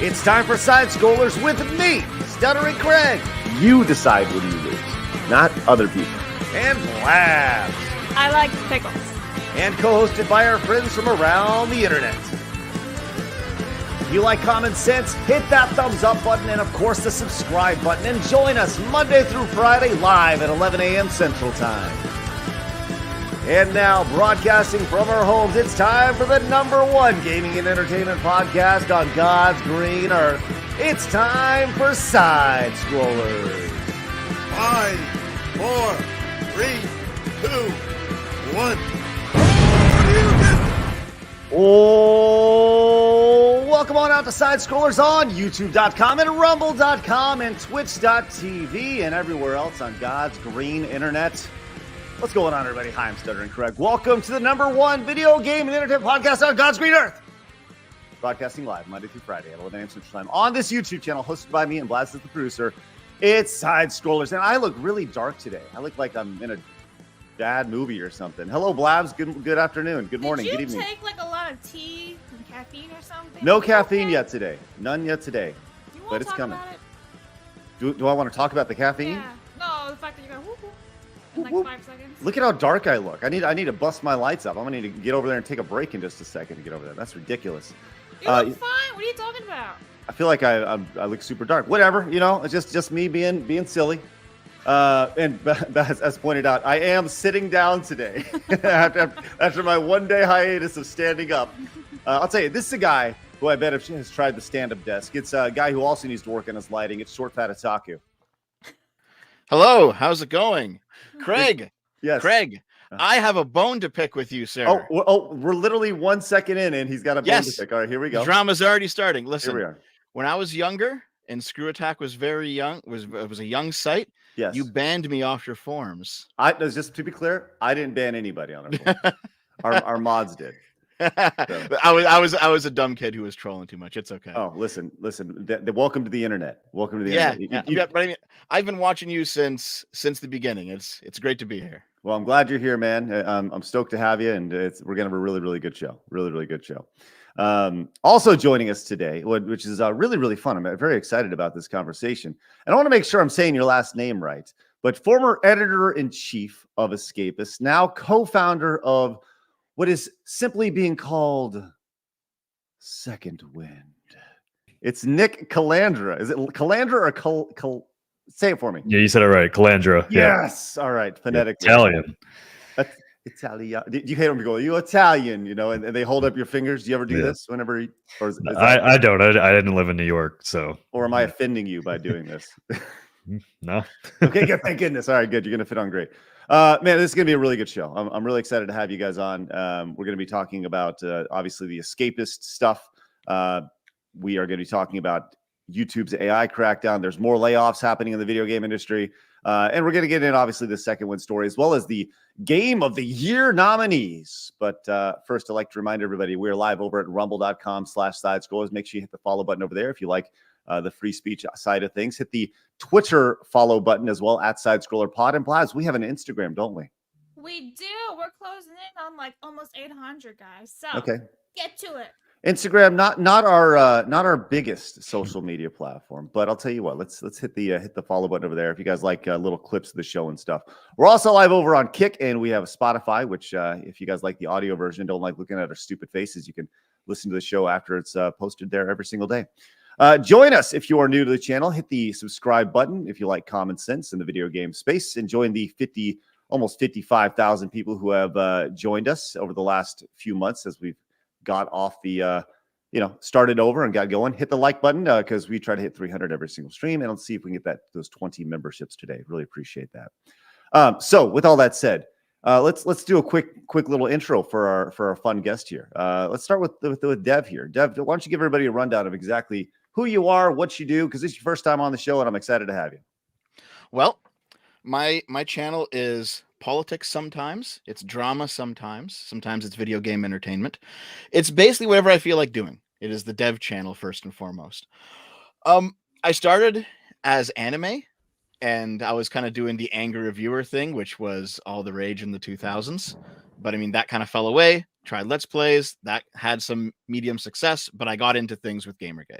It's time for Side Scrollers with me, Stuttering Craig. You decide when you lose, not other people. And Blabs. I like pickles. And co-hosted by our friends from around the internet. If you like common sense, hit that thumbs up button and, of course, the subscribe button. And join us Monday through Friday live at 11 a.m. Central Time. And now, broadcasting from our homes, it's time for the #1 gaming and entertainment podcast on God's green earth. It's time for Side Scrollers. 5, 4, 3, 2, 1. Oh, welcome on out to Side Scrollers on YouTube.com and Rumble.com and Twitch.tv and everywhere else on God's green internet. What's going on, everybody? Hi, I'm Stuttering Craig. Welcome to the #1 video game and entertainment podcast on God's green earth. Broadcasting live Monday through Friday at 11 a.m. Central Time on this YouTube channel, hosted by me and Blast is the producer. It's Side Scrollers, and I look really dark today. I look like I'm in a bad movie or something. Hello, Blabs. Good afternoon. Good morning. Good evening. Did you take like a lot of tea and caffeine or something? No caffeine yet today. None yet today. But it's coming. Do I want to talk about the caffeine? Yeah. No, the fact that you're going whoop, whoop, in like 5 seconds. Look at how dark I look. I need to bust my lights up. I'm gonna need to get over there and take a break in just a second to get over there. That's ridiculous. You look fine. What are you talking about? I feel like I look super dark. Whatever, you know. It's just me being silly. And as pointed out, I am sitting down today after my 1-day hiatus of standing up. I'll tell you, this is a guy who I bet has tried the stand-up desk. It's a guy who also needs to work on his lighting. It's Short Fat Otaku. Hello, how's it going? Craig. Yes. Craig, I have a bone to pick with you, sir. We're literally 1 second in, and he's got a bone to pick. All right, here we go. The drama's already starting. Listen, here we are. When I was younger and Screw Attack was very young, was a young site, yes, you banned me off your forums. Just to be clear, I didn't ban anybody on our forum. our mods did. So. I was a dumb kid who was trolling too much. It's okay. Oh, listen. Welcome to the internet. Welcome to the internet. Yeah. But I mean, I've been watching you since the beginning. It's great to be here. Well, I'm glad you're here, man. I'm stoked to have you, and we're gonna have a really, really good show. Really good show. Also joining us today, which is really, really fun. I'm very excited about this conversation, and I want to make sure I'm saying your last name right. But former editor-in-chief of Escapist, now co-founder of what is simply being called SecondWind. It's Nick Calandra. Is it Calandra or say it for me? Yeah, you said it right. Calandra. Yes. Yeah. All right. Phonetically. Italian. Italian. Do you hate them to go, you Italian, you know, and they hold up your fingers? Do you ever do this whenever? I don't. I didn't live in New York, so. Or am I offending you by doing this? No. Okay, good. Thank goodness. All right, good. You're going to fit on great. Man, this is going to be a really good show. I'm really excited to have you guys on. We're going to be talking about, obviously, the Escapist stuff. We are going to be talking about YouTube's AI crackdown. There's more layoffs happening in the video game industry. And we're going to get in, obviously, the SecondWind Story, as well as the Game of the Year nominees. But first, I'd like to remind everybody, we're live over at rumble.com/sidescrollers. Make sure you hit the follow button over there if you like the free speech side of things. Hit the Twitter follow button as well, at SidescrollerPod. And Blaz, we have an Instagram, don't we? We do. We're closing in on like almost 800, guys. So okay, get to it. Instagram, not our biggest social media platform, but I'll tell you what, let's hit the follow button over there if you guys like little clips of the show and stuff. We're also live over on Kick, and we have a Spotify, which if you guys like the audio version, don't like looking at our stupid faces, you can listen to the show after it's posted there every single day. Join us if you are new to the channel. Hit the subscribe button if you like common sense in the video game space, and join the almost 55,000 people who have joined us over the last few months as we've got off the started over and got going. Hit the like button because we try to hit 300 every single stream, and let's see if we can get those 20 memberships today. Really appreciate that. So with all that said, let's do a quick little intro for our fun guest here. Let's start with Dev here. Dev, why don't you give everybody a rundown of exactly who you are, what you do, because this is your first time on the show, and I'm excited to have you. Well, my channel is politics sometimes, it's drama sometimes it's video game entertainment. It's basically whatever I feel like doing. It is the Dev channel first and foremost. I started as anime, and I was kind of doing the angry reviewer thing, which was all the rage in the 2000s. But I mean, that kind of fell away. Tried Let's Plays, that had some medium success, but I got into things with Gamergate.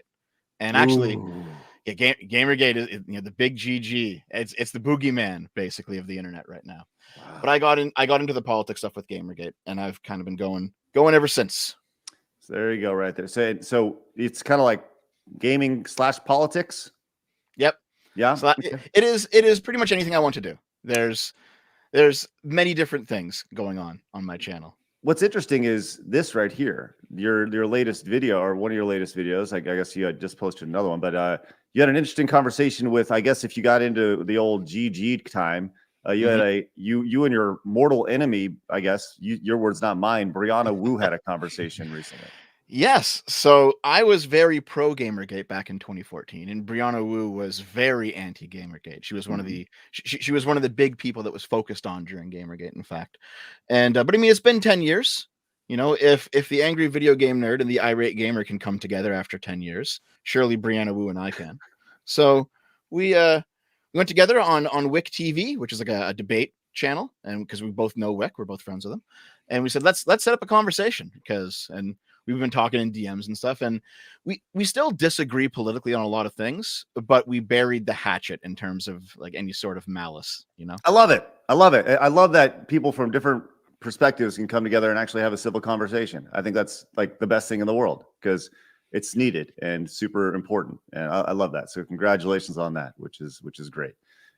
And actually, Ooh. yeah, Gamergate is the big GG. It's the boogeyman basically of the internet right now. Wow. But I got into the politics stuff with Gamergate, and I've kind of been going ever since. So there you go, right there. So it's kind of like gaming / politics. Yep. Yeah. So it is pretty much anything I want to do. There's many different things going on my channel. What's interesting is this right here, your latest video, or one of your latest videos. I guess you had just posted another one, but you had an interesting conversation with, I guess if you got into the old GG time, you had you and your mortal enemy, I guess your words, not mine, Brianna Wu, had a conversation recently. Yes. So I was very pro Gamergate back in 2014, and Brianna Wu was very anti Gamergate. She was one of the she was one of the big people that was focused on during Gamergate, in fact. And but I mean, it's been 10 years. You know, if the angry video game nerd and the irate gamer can come together after 10 years, surely Brianna Wu and I can. So we went together on Wick TV, which is like a debate channel, and because we both know Wick, we're both friends with him, and we said let's set up a conversation and we've been talking in DMs and stuff, and we still disagree politically on a lot of things, but we buried the hatchet in terms of like any sort of malice, you know? I love it. I love that people from different perspectives can come together and actually have a civil conversation. I think that's like the best thing in the world because it's needed and super important. And I love that. So congratulations on that, which is great.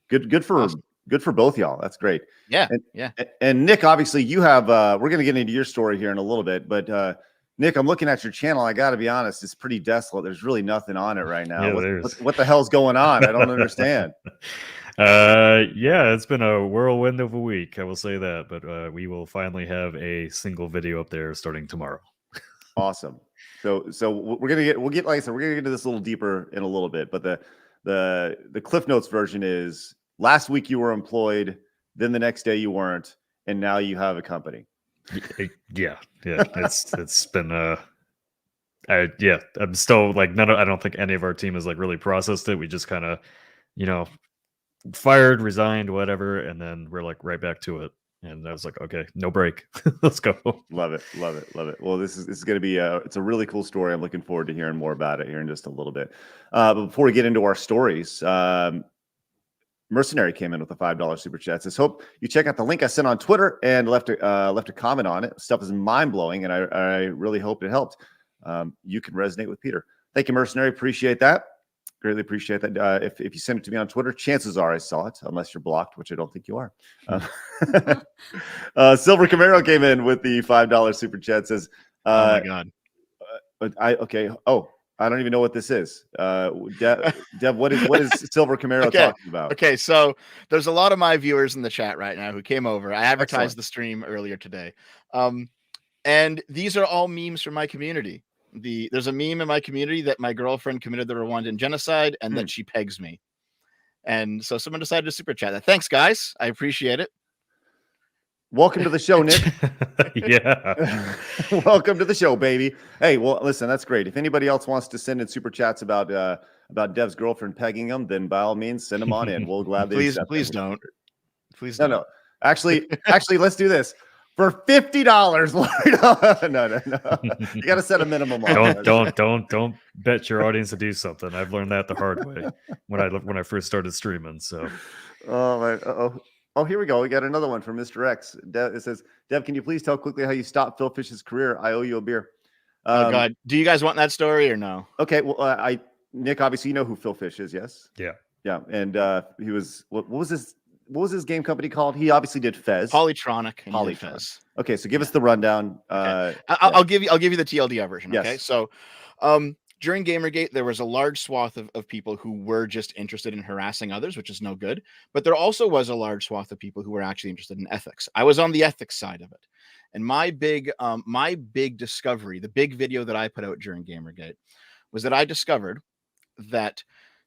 Good for Awesome. Good for both y'all. That's great. Yeah. And Nick, obviously you have we're going to get into your story here in a little bit, but Nick, I'm looking at your channel. I got to be honest, it's pretty desolate. There's really nothing on it right now. Yeah, what the hell's going on? I don't understand. Yeah, it's been a whirlwind of a week, I will say that, but we will finally have a single video up there starting tomorrow. Awesome. So we'll get like I said, we're gonna get into this a little deeper in a little bit, but the Cliff Notes version is last week you were employed, then the next day you weren't, and now you have a company. Yeah. It's been I'm still like I don't think any of our team has like really processed it. We just kind of fired, resigned, whatever, and then we're like right back to it. And I was like, okay, no break. Let's go. Love it. Well, this is going to be it's a really cool story. I'm looking forward to hearing more about it here in just a little bit. But before we get into our stories, Mercenary came in with a $5 super chat. Says, hope you check out the link I sent on Twitter and left a comment on it. Stuff is mind blowing, and I really hope it helped. You can resonate with Peter. Thank you, Mercenary. Appreciate that. Greatly appreciate that. If you send it to me on Twitter, chances are I saw it, unless you're blocked, which I don't think you are. Silver Camaro came in with the $5 super chat. Says, oh my God. I don't even know what this is. Dev, what is Silver Camaro talking about? Okay, so there's a lot of my viewers in the chat right now who came over. I advertised the stream earlier today. And these are all memes from my community. There's a meme in my community that my girlfriend committed the Rwandan genocide and that she pegs me. And so someone decided to super chat that. Thanks, guys. I appreciate it. Welcome to the show, Nick. Yeah. Welcome to the show, baby. Hey, well, listen, that's great. If anybody else wants to send in super chats about Dev's girlfriend pegging him, then by all means, send them on in. We'll gladly accept please them. don't. Please don't. No. Actually, let's do this. For $50, no. You got to set a minimum on. Don't bet your audience to do something. I've learned that the hard way when I first started streaming. So, oh, here we go. We got another one from Mr. X. It says, Dev, can you please tell quickly how you stopped Phil Fish's career? I owe you a beer. Oh God, do you guys want that story or no? Okay, well, Nick, obviously you know who Phil Fish is, yes? Yeah, and he was what was his game company called? He obviously did Fez. Polytronic. Polytronic. Okay, so give us the rundown. Okay. I'll give you the TLDR version. Yes. Okay, so during Gamergate, there was a large swath of people who were just interested in harassing others, which is no good. But there also was a large swath of people who were actually interested in ethics. I was on the ethics side of it. And my big discovery, the big video that I put out during Gamergate, was that I discovered that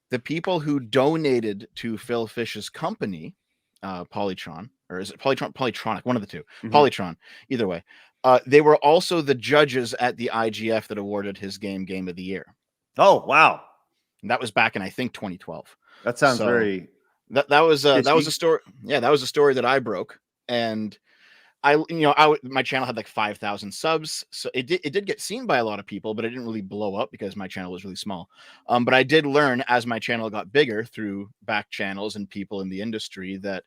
the people who donated to Phil Fish's company, Polytron, or is it Polytronic? One of the two. Mm-hmm. Polytron, either way. They were also the judges at the IGF that awarded his game of the year. Oh, wow. And that was back in, I think, 2012. That sounds very... That was a story. Yeah, that was a story that I broke. And my channel had like 5,000 subs, so it did get seen by a lot of people, but it didn't really blow up because my channel was really small. But I did learn as my channel got bigger through back channels and people in the industry that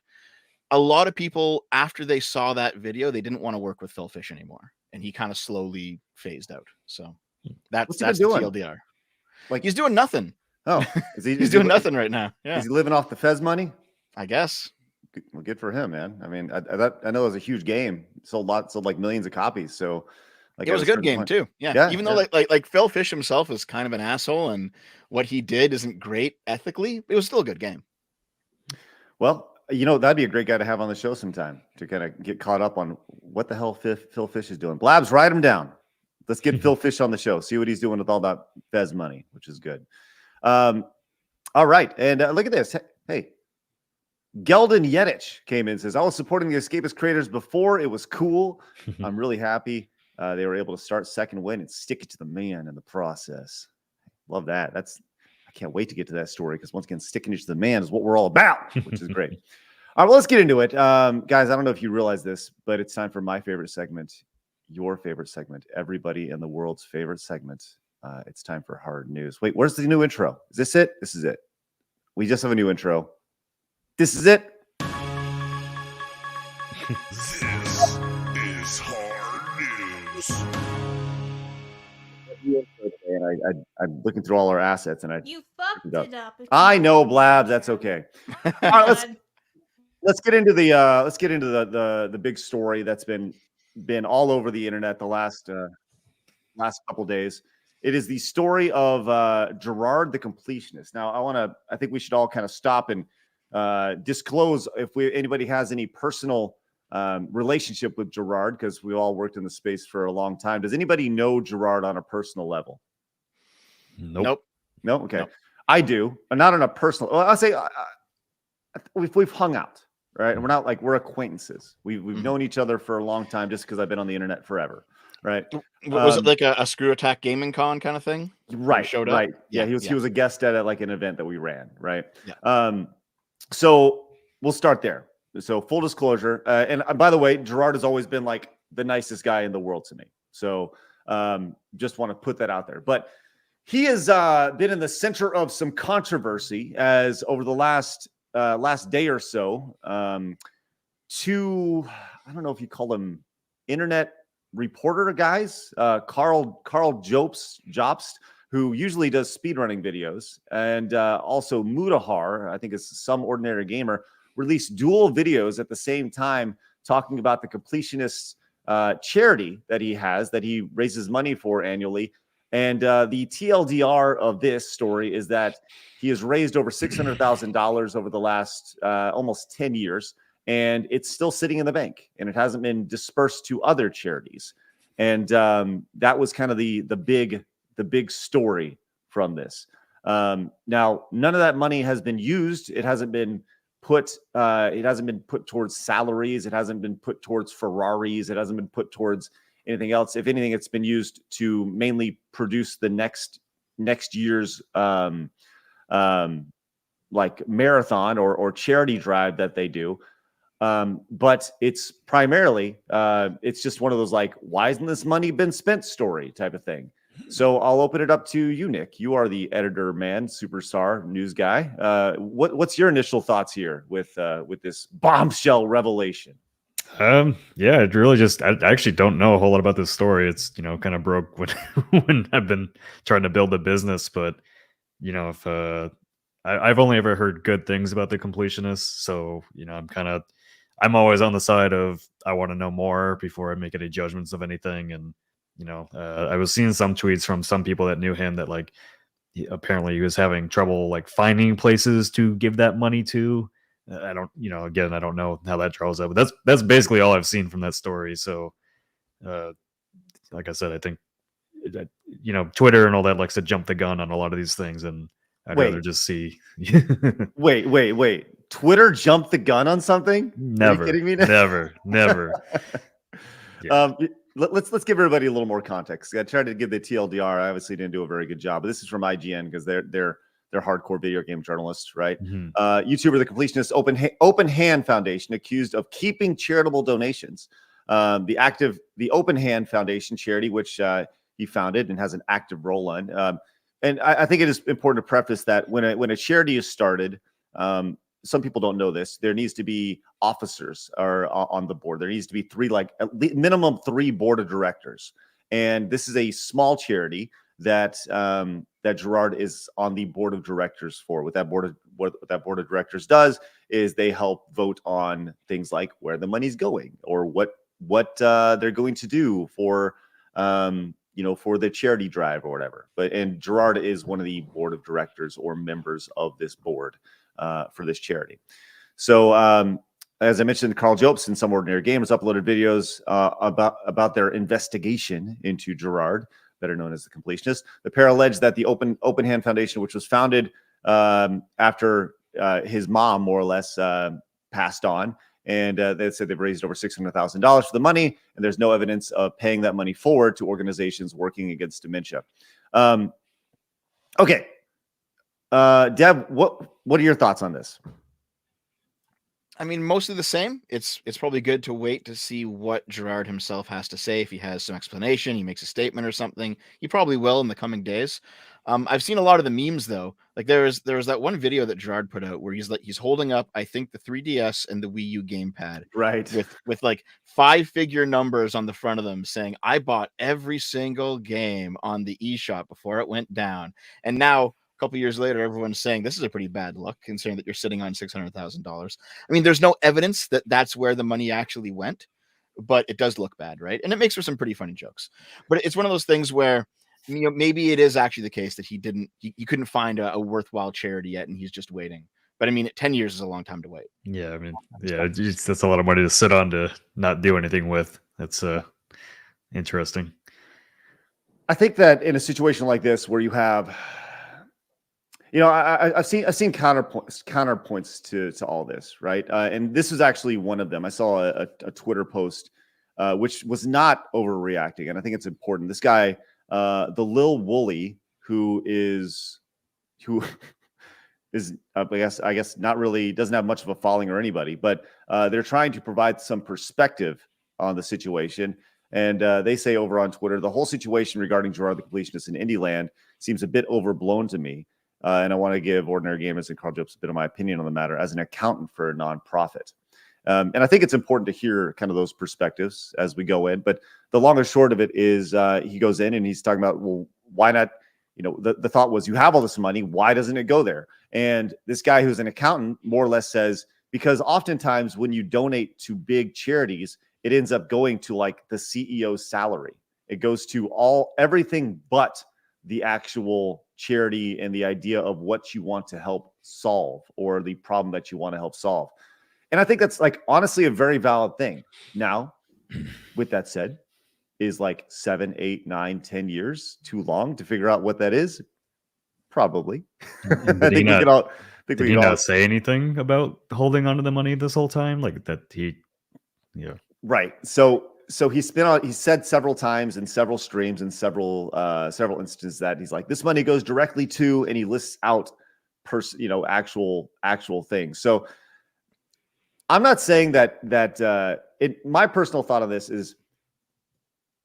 a lot of people, after they saw that video, they didn't want to work with Phil Fish anymore, and he kind of slowly phased out. So What's he that's been the doing? TLDR. Like, He's doing nothing. oh, He's doing nothing right now. Yeah, Is he living off the Fez money? I guess. Well, good for him, man. I mean, I know it was a huge game. Sold like millions of copies. So, like, It was a good game too. Yeah. Yeah, Even though like Phil Fish himself is kind of an asshole and what he did isn't great ethically, it was still a good game. Well, that'd be a great guy to have on the show sometime to kind of get caught up on what the hell Phil Fish is doing. Blabs, write him down. Let's get Phil Fish on the show. See what he's doing with all that Fez money, which is good. All right. And look at this. Hey, Geldon Yedich came in and says, I was supporting the Escapist creators before it was cool. I'm really happy they were able to start SecondWind and stick it to the man in the process. Love that. I can't wait to get to that story because once again, sticking it to the man is what we're all about, which is great. All right, well, let's get into it. Guys, I don't know if you realize this, but it's time for my favorite segment, your favorite segment, everybody in the world's favorite segment. It's time for hard news. Wait, where's the new intro? Is this it? This is it. We just have a new intro. This is it. This is hard news. And I'm looking through all our assets, and You fucked it up. it up. I know, Blabs. That's okay. All right, let's get into the big story that's been all over the internet the last couple days. It is the story of Gerard the Completionist. Now, I think we should all kind of stop and disclose if anybody has any personal relationship with Gerard, because we all worked in the space for a long time. Does anybody know Gerard on a personal level? Nope. No? Okay. Nope. I do. Not on a personal. Well, I'll say we've hung out, right? And we're not like we're acquaintances. We've known each other for a long time just because I've been on the internet forever, right? Was it like a Screw Attack Gaming Con kind of thing? Right. Showed up? Right. Yeah, he was a guest at like an event that we ran, right? Yeah. So we'll start there. So full disclosure, and by the way, Gerard has always been like the nicest guy in the world to me. So just want to put that out there. But he has been in the center of some controversy as over the last day or so. Two, I don't know if you call them internet reporter guys, Carl Jobst, who usually does speedrunning videos, and also Mudahar, I think is Some Ordinary Gamer, released dual videos at the same time talking about the Completionist charity that he raises money for annually. And the TLDR of this story is that he has raised over $600,000 over the last almost 10 years, and it's still sitting in the bank, and it hasn't been dispersed to other charities. And that was kind of the big story from this. Now, none of that money has been used. It hasn't been put towards salaries. It hasn't been put towards Ferraris. It hasn't been put towards anything else. If anything, it's been used to mainly produce the next year's like marathon or charity drive that they do. But it's primarily it's just one of those like, why hasn't this money been spent story type of thing. So I'll open it up to you, Nick. You are the editor, man, superstar news guy. What's your initial thoughts here with this bombshell revelation? Yeah, it really I actually don't know a whole lot about this story. It's, kind of broke when I've been trying to build a business, but if I've only ever heard good things about the Completionists, so I'm always on the side of I want to know more before I make any judgments of anything. And I was seeing some tweets from some people that knew him that like apparently he was having trouble like finding places to give that money to. I don't know how that draws up, but that's basically all I've seen from that story. So, like I said, I think Twitter and all that likes to jump the gun on a lot of these things, and I'd rather just see. Wait. Twitter jumped the gun on something? Never. Are you kidding me? Never. Yeah. Let's give everybody a little more context. I tried to give the TLDR. I obviously didn't do a very good job, but this is from IGN because they're hardcore video game journalists, right? Mm-hmm. YouTuber The Completionist Open Hand Foundation accused of keeping charitable donations. The Open Hand Foundation charity, which he founded and has an active role on. And I think it is important to preface that when a charity is started, some people don't know this. There needs to be officers on the board. There needs to be minimum 3 board of directors. And this is a small charity that Gerard is on the board of directors for. What that board of directors does is they help vote on things like where the money's going or what they're going to do for for the charity drive or whatever. And Gerard is one of the board of directors or members of this board for this charity. So as I mentioned, Carl Jobst and Some Ordinary Gamers uploaded videos about their investigation into Gerard, better known as the Completionist. The pair alleged that the Open Hand Foundation, which was founded after his mom more or less passed on, and they said they've raised over $600,000 for the money, and there's no evidence of paying that money forward to organizations working against dementia. Okay, Deb, what are your thoughts on this? I mean, mostly the same. It's probably good to wait to see what Gerard himself has to say. If he has some explanation, he makes a statement or something. He probably will in the coming days. I've seen a lot of the memes though. Like there was that one video that Gerard put out where he's holding up, I think, the 3DS and the Wii U gamepad, right, with like 5-figure numbers on the front of them saying, "I bought every single game on the eShop before it went down," and now, a couple years later, everyone's saying this is a pretty bad look, considering that you're sitting on $600,000. I mean, there's no evidence that that's where the money actually went, but it does look bad, right? And it makes for some pretty funny jokes. But it's one of those things where, maybe it is actually the case that he couldn't find a worthwhile charity yet, and he's just waiting. But I mean, 10 years is a long time to wait. Yeah, I mean, that's a lot of money to sit on to not do anything with. That's interesting. I think that in a situation like this where you have, I've seen counterpoints to all this, right? And this is actually one of them. I saw a Twitter post which was not overreacting, and I think it's important. This guy, the Lil Wooly, who is I guess not really, doesn't have much of a following or anybody, but they're trying to provide some perspective on the situation. And they say over on Twitter, the whole situation regarding Gerard the Completionist in Indieland seems a bit overblown to me. And I want to give Ordinary Gamers and Carl Jobst a bit of my opinion on the matter as an accountant for a nonprofit. And I think it's important to hear kind of those perspectives as we go in. But the long and short of it is he goes in and he's talking about, well, why not? The thought was, you have all this money, why doesn't it go there? And this guy who's an accountant more or less says, because oftentimes when you donate to big charities, it ends up going to like the CEO's salary. It goes to everything but the actual charity and the idea of what you want to help solve or the problem that you want to help solve. And I think that's like honestly a very valid thing. Now, with that said, is like 7, 8, 9, 10 years too long to figure out what that is? Probably. Did he not say anything about holding onto the money this whole time? Like that yeah. Right. So he said several times in several streams and several instances that he's like, this money goes directly to, and he lists out actual things. So I'm not saying that my personal thought on this is,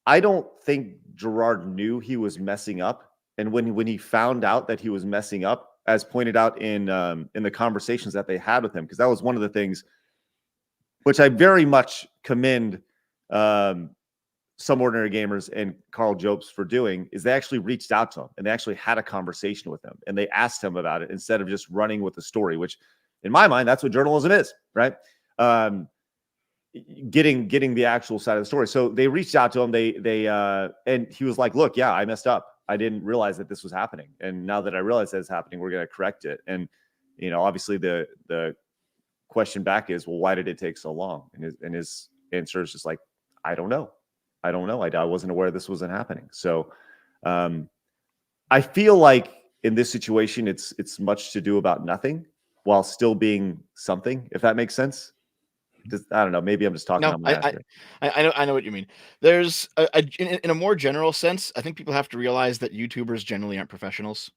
I don't think Gerard knew he was messing up. And when he found out that he was messing up, as pointed out in the conversations that they had with him, because that was one of the things which I very much commend Some Ordinary Gamers and Carl Jobst for doing, is they actually reached out to him and they actually had a conversation with him and they asked him about it instead of just running with the story, which in my mind, that's what journalism is, right? Getting the actual side of the story. So they reached out to him. And he was like, look, yeah, I messed up. I didn't realize that this was happening. And now that I realize that it's happening, we're going to correct it. And, obviously the question back is, well, why did it take so long? And his answer is just like, I don't know. I wasn't aware this wasn't happening. So I feel like in this situation, it's much to do about nothing while still being something, if that makes sense. I don't know. Maybe I'm just talking. No, I know what you mean. There's in a more general sense, I think people have to realize that YouTubers generally aren't professionals.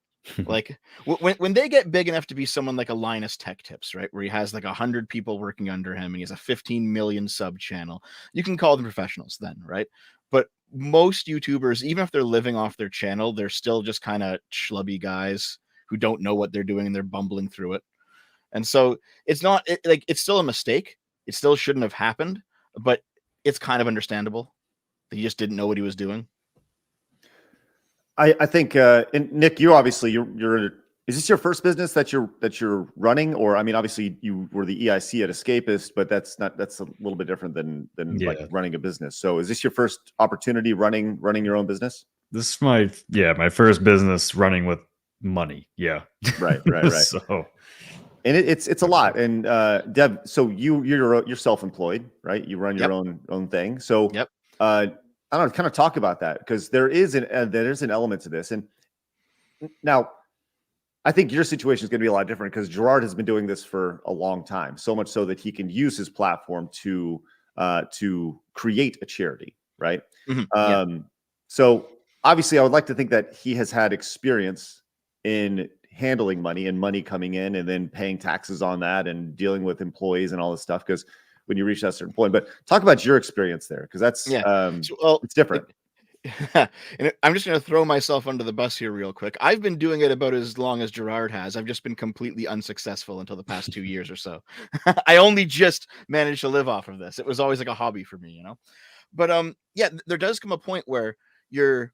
Like when they get big enough to be someone like a Linus Tech Tips, right, where he has like 100 people working under him and he has a 15 million sub channel, you can call them professionals then, right? But most YouTubers, even if they're living off their channel, they're still just kind of schlubby guys who don't know what they're doing and they're bumbling through it. And so it's not like it's still a mistake. It still shouldn't have happened, but it's kind of understandable that he just didn't know what he was doing. I think, and Nick, you obviously you're. Is this your first business that you're running, or I mean, obviously you were the EIC at Escapist, but that's a little bit different than like running a business. So, is this your first opportunity running your own business? This is my first business running with money. Yeah, right. So, and it's a lot. And Deb, so you're self-employed, right? You run your own thing. So, I don't know, kind of talk about that because there is an element to this. And now, I think your situation is going to be a lot different because Gerard has been doing this for a long time, so much so that he can use his platform to create a charity, right? So obviously, I would like to think that he has had experience in handling money and money coming in and then paying taxes on that and dealing with employees and all this stuff. Because when you reach that certain point, but talk about your experience there because that's it's different. And I'm just going to throw myself under the bus here real quick. I've been doing it about as long as Gerard has. I've just been completely unsuccessful until the past 2 years or so. I only just managed to live off of this. It was always like a hobby for me, you know? But there does come a point where you're,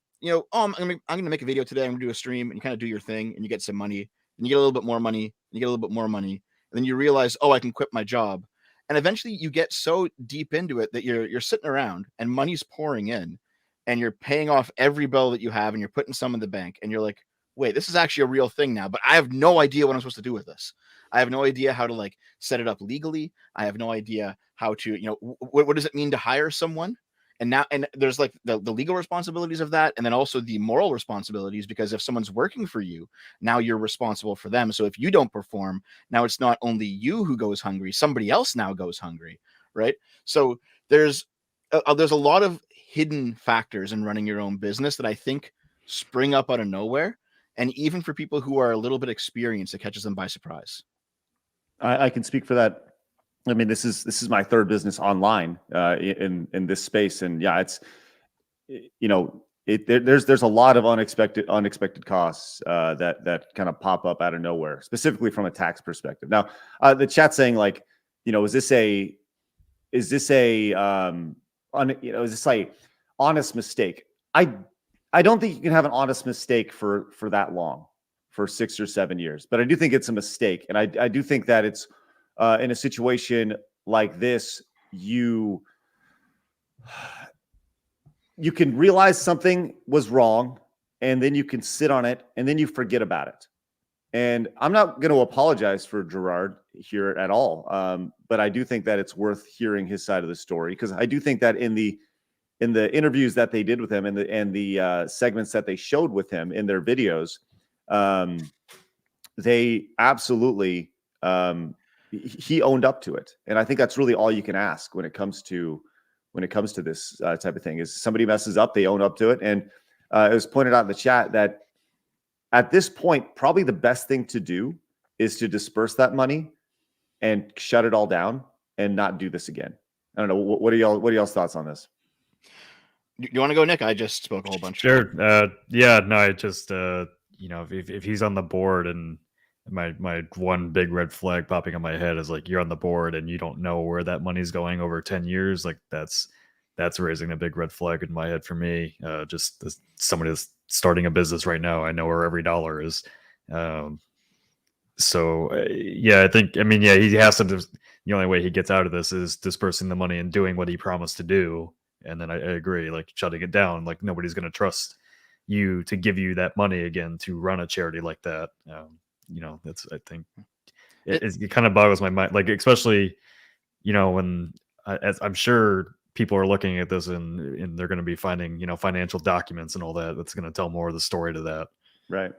I'm going to make a video today. I'm going to do a stream and you kind of do your thing and you get some money and you get a little bit more money and you get a little bit more money. And then you realize, I can quit my job. And eventually you get so deep into it that you're sitting around and money's pouring in. And you're paying off every bill that you have and you're putting some in the bank and you're like, wait, this is actually a real thing now, but I have no idea what I'm supposed to do with this. I have no idea how to like set it up legally. I have no idea how to, what does it mean to hire someone? And there's like the legal responsibilities of that. And then also the moral responsibilities, because if someone's working for you, now you're responsible for them. So if you don't perform, now it's not only you who goes hungry, somebody else now goes hungry. Right. So there's a lot of hidden factors in running your own business that I think spring up out of nowhere. And even for people who are a little bit experienced, it catches them by surprise. I can speak for that. I mean, this is my third business online in this space. And yeah, it's, there's a lot of unexpected costs that kind of pop up out of nowhere, specifically from a tax perspective. Now, the chat's saying like, is this like honest mistake? I don't think you can have an honest mistake for that long, for 6 or 7 years, but I do think it's a mistake. And I do think that it's in a situation like this, you can realize something was wrong and then you can sit on it and then you forget about it. And I'm not going to apologize for Gerard here at all. But I do think that it's worth hearing his side of the story, because I do think that in the interviews that they did with him and the segments that they showed with him in their videos, they absolutely he owned up to it. And I think that's really all you can ask when it comes to this type of thing, is somebody messes up, they own up to it. And it was pointed out in the chat that at this point, probably the best thing to do is to disperse that money and shut it all down and not do this again. I don't know. What are y'all's thoughts on this? You want to go, Nick? I just spoke a whole bunch. Sure. Yeah, no, I just, if he's on the board, and my one big red flag popping on my head is like, you're on the board and you don't know where that money's going over 10 years. Like that's raising a big red flag in my head for me. Just as somebody that's starting a business right now, I know where every dollar is. So yeah, he has to. The only way he gets out of this is dispersing the money and doing what he promised to do. And then I agree, like shutting it down. Like nobody's going to trust you to give you that money again to run a charity like that. That's, I think it kind of boggles my mind. Like especially, when I'm sure people are looking at this and they're going to be finding, financial documents and all that. That's going to tell more of the story to that. Right.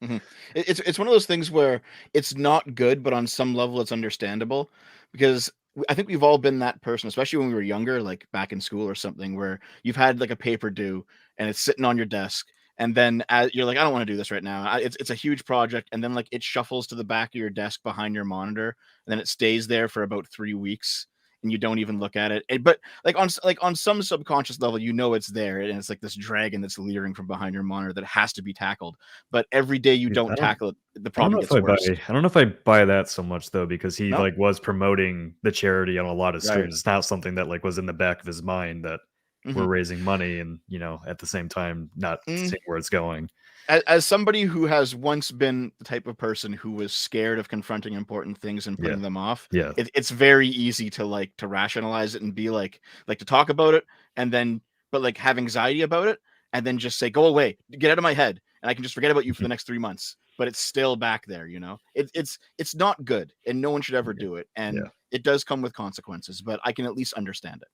Mm-hmm. It's one of those things where it's not good, but on some level it's understandable, because I think we've all been that person, especially when we were younger, like back in school or something, where you've had like a paper due and it's sitting on your desk and then you're like, I don't want to do this right now. It's a huge project, and then like it shuffles to the back of your desk behind your monitor, and then it stays there for about 3 weeks, and you don't even look at it. But like on some subconscious level, you know it's there, and it's like this dragon that's leering from behind your monitor that has to be tackled. But every day you Dude, don't tackle it, the I don't problem know gets if I worse. buy. I don't know if I buy that so much though, because he No? like was promoting the charity on a lot of Right. streams. It's not something that like was in the back of his mind that we're Mhm. raising money and at the same time not seeing where it's going. As somebody who has once been the type of person who was scared of confronting important things and putting them off, Yeah. it's very easy to rationalize it and be like to talk about it, and then but like have anxiety about it, and then just say, go away, get out of my head, and I can just forget about you for the next 3 months. But it's still back there, it's not good, and no one should ever do it, and it does come with consequences, but I can at least understand it.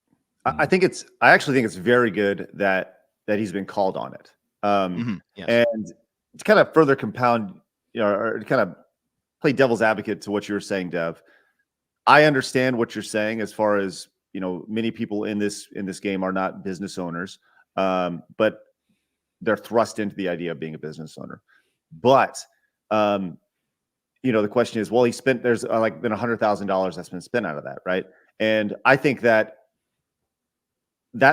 I actually think it's very good that he's been called on it. Yes. And to kind of further compound, or to kind of play devil's advocate to what you were saying, Dev, I understand what you're saying as far as, many people in this game are not business owners, but they're thrust into the idea of being a business owner. But, the question is, well, there's like been $100,000 that's been spent out of that, right? And I think that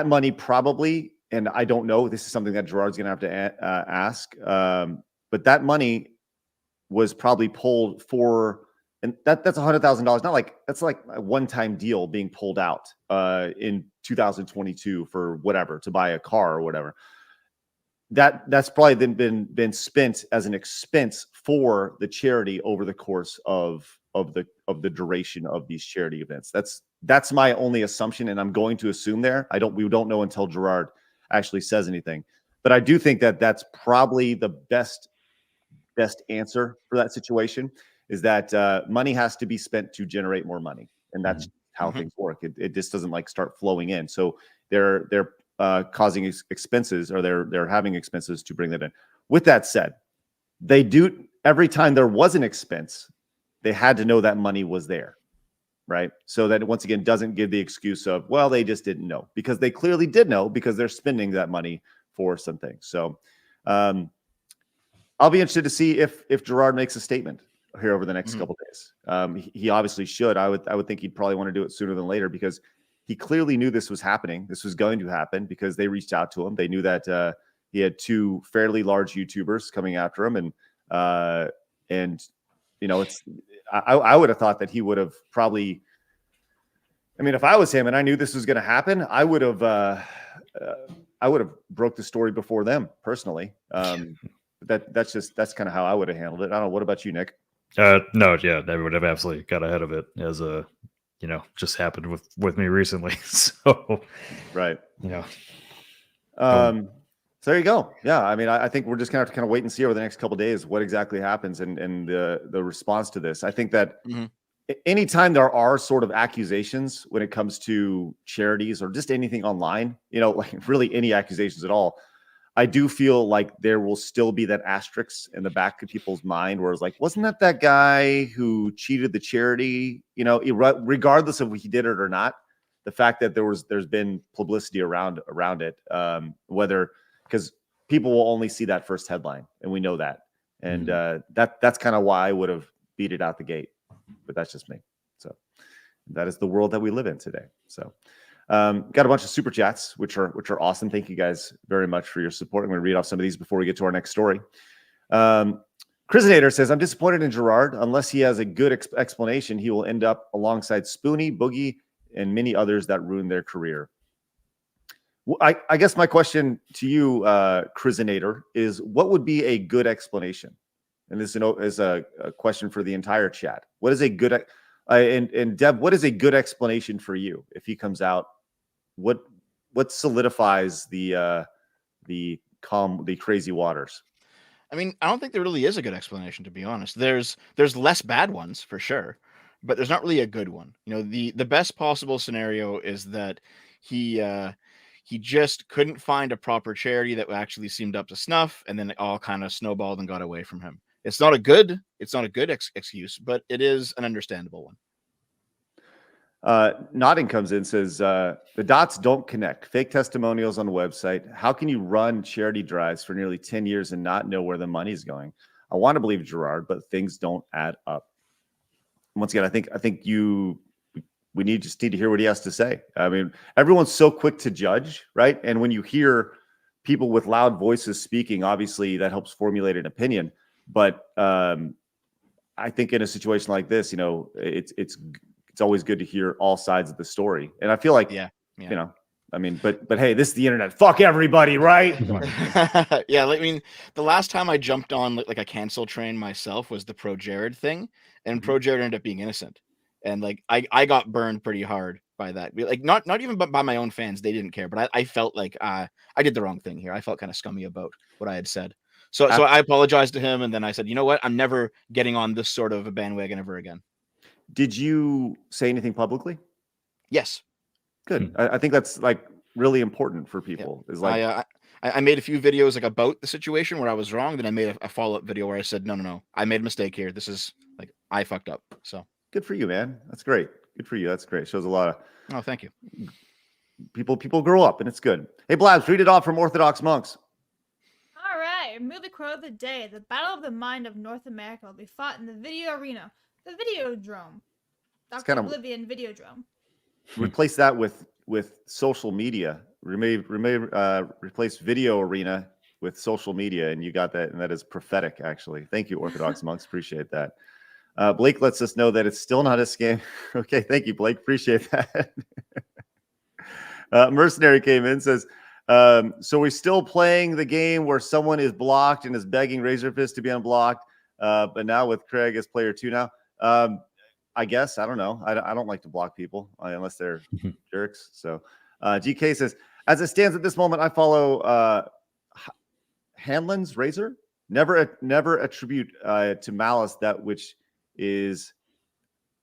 money probably, and I don't know, this is something that Gerard's going to have to ask, but that money was probably pulled for, and that's $100,000. Not like that's like a one-time deal being pulled out in 2022 for whatever, to buy a car or whatever. That's probably been spent as an expense for the charity over the course of the duration of these charity events. That's my only assumption, and I'm going to assume there. We don't know until Gerard actually says anything. But I do think that that's probably the best answer for that situation, is that money has to be spent to generate more money, and that's how things work. It just doesn't like start flowing in. So they're causing expenses, or they're having expenses to bring that in. With that said, they do, every time there was an expense, they had to know that money was there, right? So that once again doesn't give the excuse of, well, they just didn't know, because they clearly did know, because they're spending that money for some things. So I'll be interested to see if Gerard makes a statement here over the next couple of days. He obviously should. I would think he'd probably want to do it sooner than later, because he clearly knew this was happening. This was going to happen, because they reached out to him. They knew that he had 2 fairly large YouTubers coming after him, and it's. I would have thought that he would have probably. I mean, if I was him and I knew this was going to happen, I would have broke the story before them personally. That's kind of how I would have handled it. I don't know. What about you, Nick? No, yeah, I would have absolutely got ahead of it, as just happened with me recently. So right. Um, So there you go. Yeah, I mean, I think we're just gonna have to kind of wait and see over the next couple of days what exactly happens and the response to this. I think that anytime there are sort of accusations when it comes to charities or just anything online, like really any accusations at all, I do feel like there will still be that asterisk in the back of people's mind where it's like, wasn't that guy who cheated the charity? Regardless of if he did it or not, the fact that there's been publicity around it, because people will only see that first headline, and we know that, and that's kind of why I would have beat it out the gate, but that's just me. So that is the world that we live in today. So. Got a bunch of super chats, which are awesome. Thank you guys very much for your support. I'm going to read off some of these before we get to our next story. Chrisinator says, I'm disappointed in Gerard. Unless he has a good explanation, he will end up alongside Spoonie, Boogie, and many others that ruined their career. I guess my question to you, Chrisinator, is what would be a good explanation? And this is a question for the entire chat. What is a good and Deb, what is a good explanation for you if he comes out? What solidifies the crazy waters? I mean, I don't think there really is a good explanation, to be honest. There's less bad ones for sure, but there's not really a good one. The best possible scenario is that he just couldn't find a proper charity that actually seemed up to snuff, and then it all kind of snowballed and got away from him. It's not a good excuse, but it is an understandable one. Nodding comes in, says the dots don't connect. Fake testimonials on the website. How can you run charity drives for nearly 10 years and not know where the money's going? I want to believe Gerard, but things don't add up. Once again, I think we need to hear what he has to say. I mean, everyone's so quick to judge, right? And when you hear people with loud voices speaking, obviously that helps formulate an opinion. But I think in a situation like this, it's always good to hear all sides of the story. And I feel like, I mean, but hey, this is the internet. Fuck everybody, right? Yeah, I mean, the last time I jumped on like a cancel train myself was the Pro Jared thing, and Pro Jared ended up being innocent, and like I got burned pretty hard by that. Like not even by my own fans, they didn't care, but I felt like I did the wrong thing here. I felt kind of scummy about what I had said. So I apologized to him, and then I said, you know what, I'm never getting on this sort of a bandwagon ever again. Did you say anything publicly? Yes. Good. I think that's like really important for people. Yeah. Is like I made a few videos like about the situation where I was wrong. Then I made a follow-up video where I said, no, I made a mistake here. This is like I fucked up. So good for you, man. That's great. Good for you. That's great. Shows a lot of. Oh, thank you. People grow up, and it's good. Hey, Blabs, read it off from Orthodox monks. All right, movie quote of the day: "The battle of the mind of North America will be fought in the video arena, the Videodrome." Dr. kind of- Oblivion Videodrome. Replace that with social media. Replace video arena with social media, and you got that, and that is prophetic, actually. Thank you, Orthodox monks. Appreciate that. Blake lets us know that it's still not a scam. Okay, thank you, Blake. Appreciate that. Mercenary came in, says, so we're still playing the game where someone is blocked and is begging Razorfist to be unblocked, but now with Craig as player 2 now. I guess. I don't know. I don't like to block people unless they're jerks. So GK says, as it stands at this moment, I follow Hanlon's Razor. Never attribute to malice that which is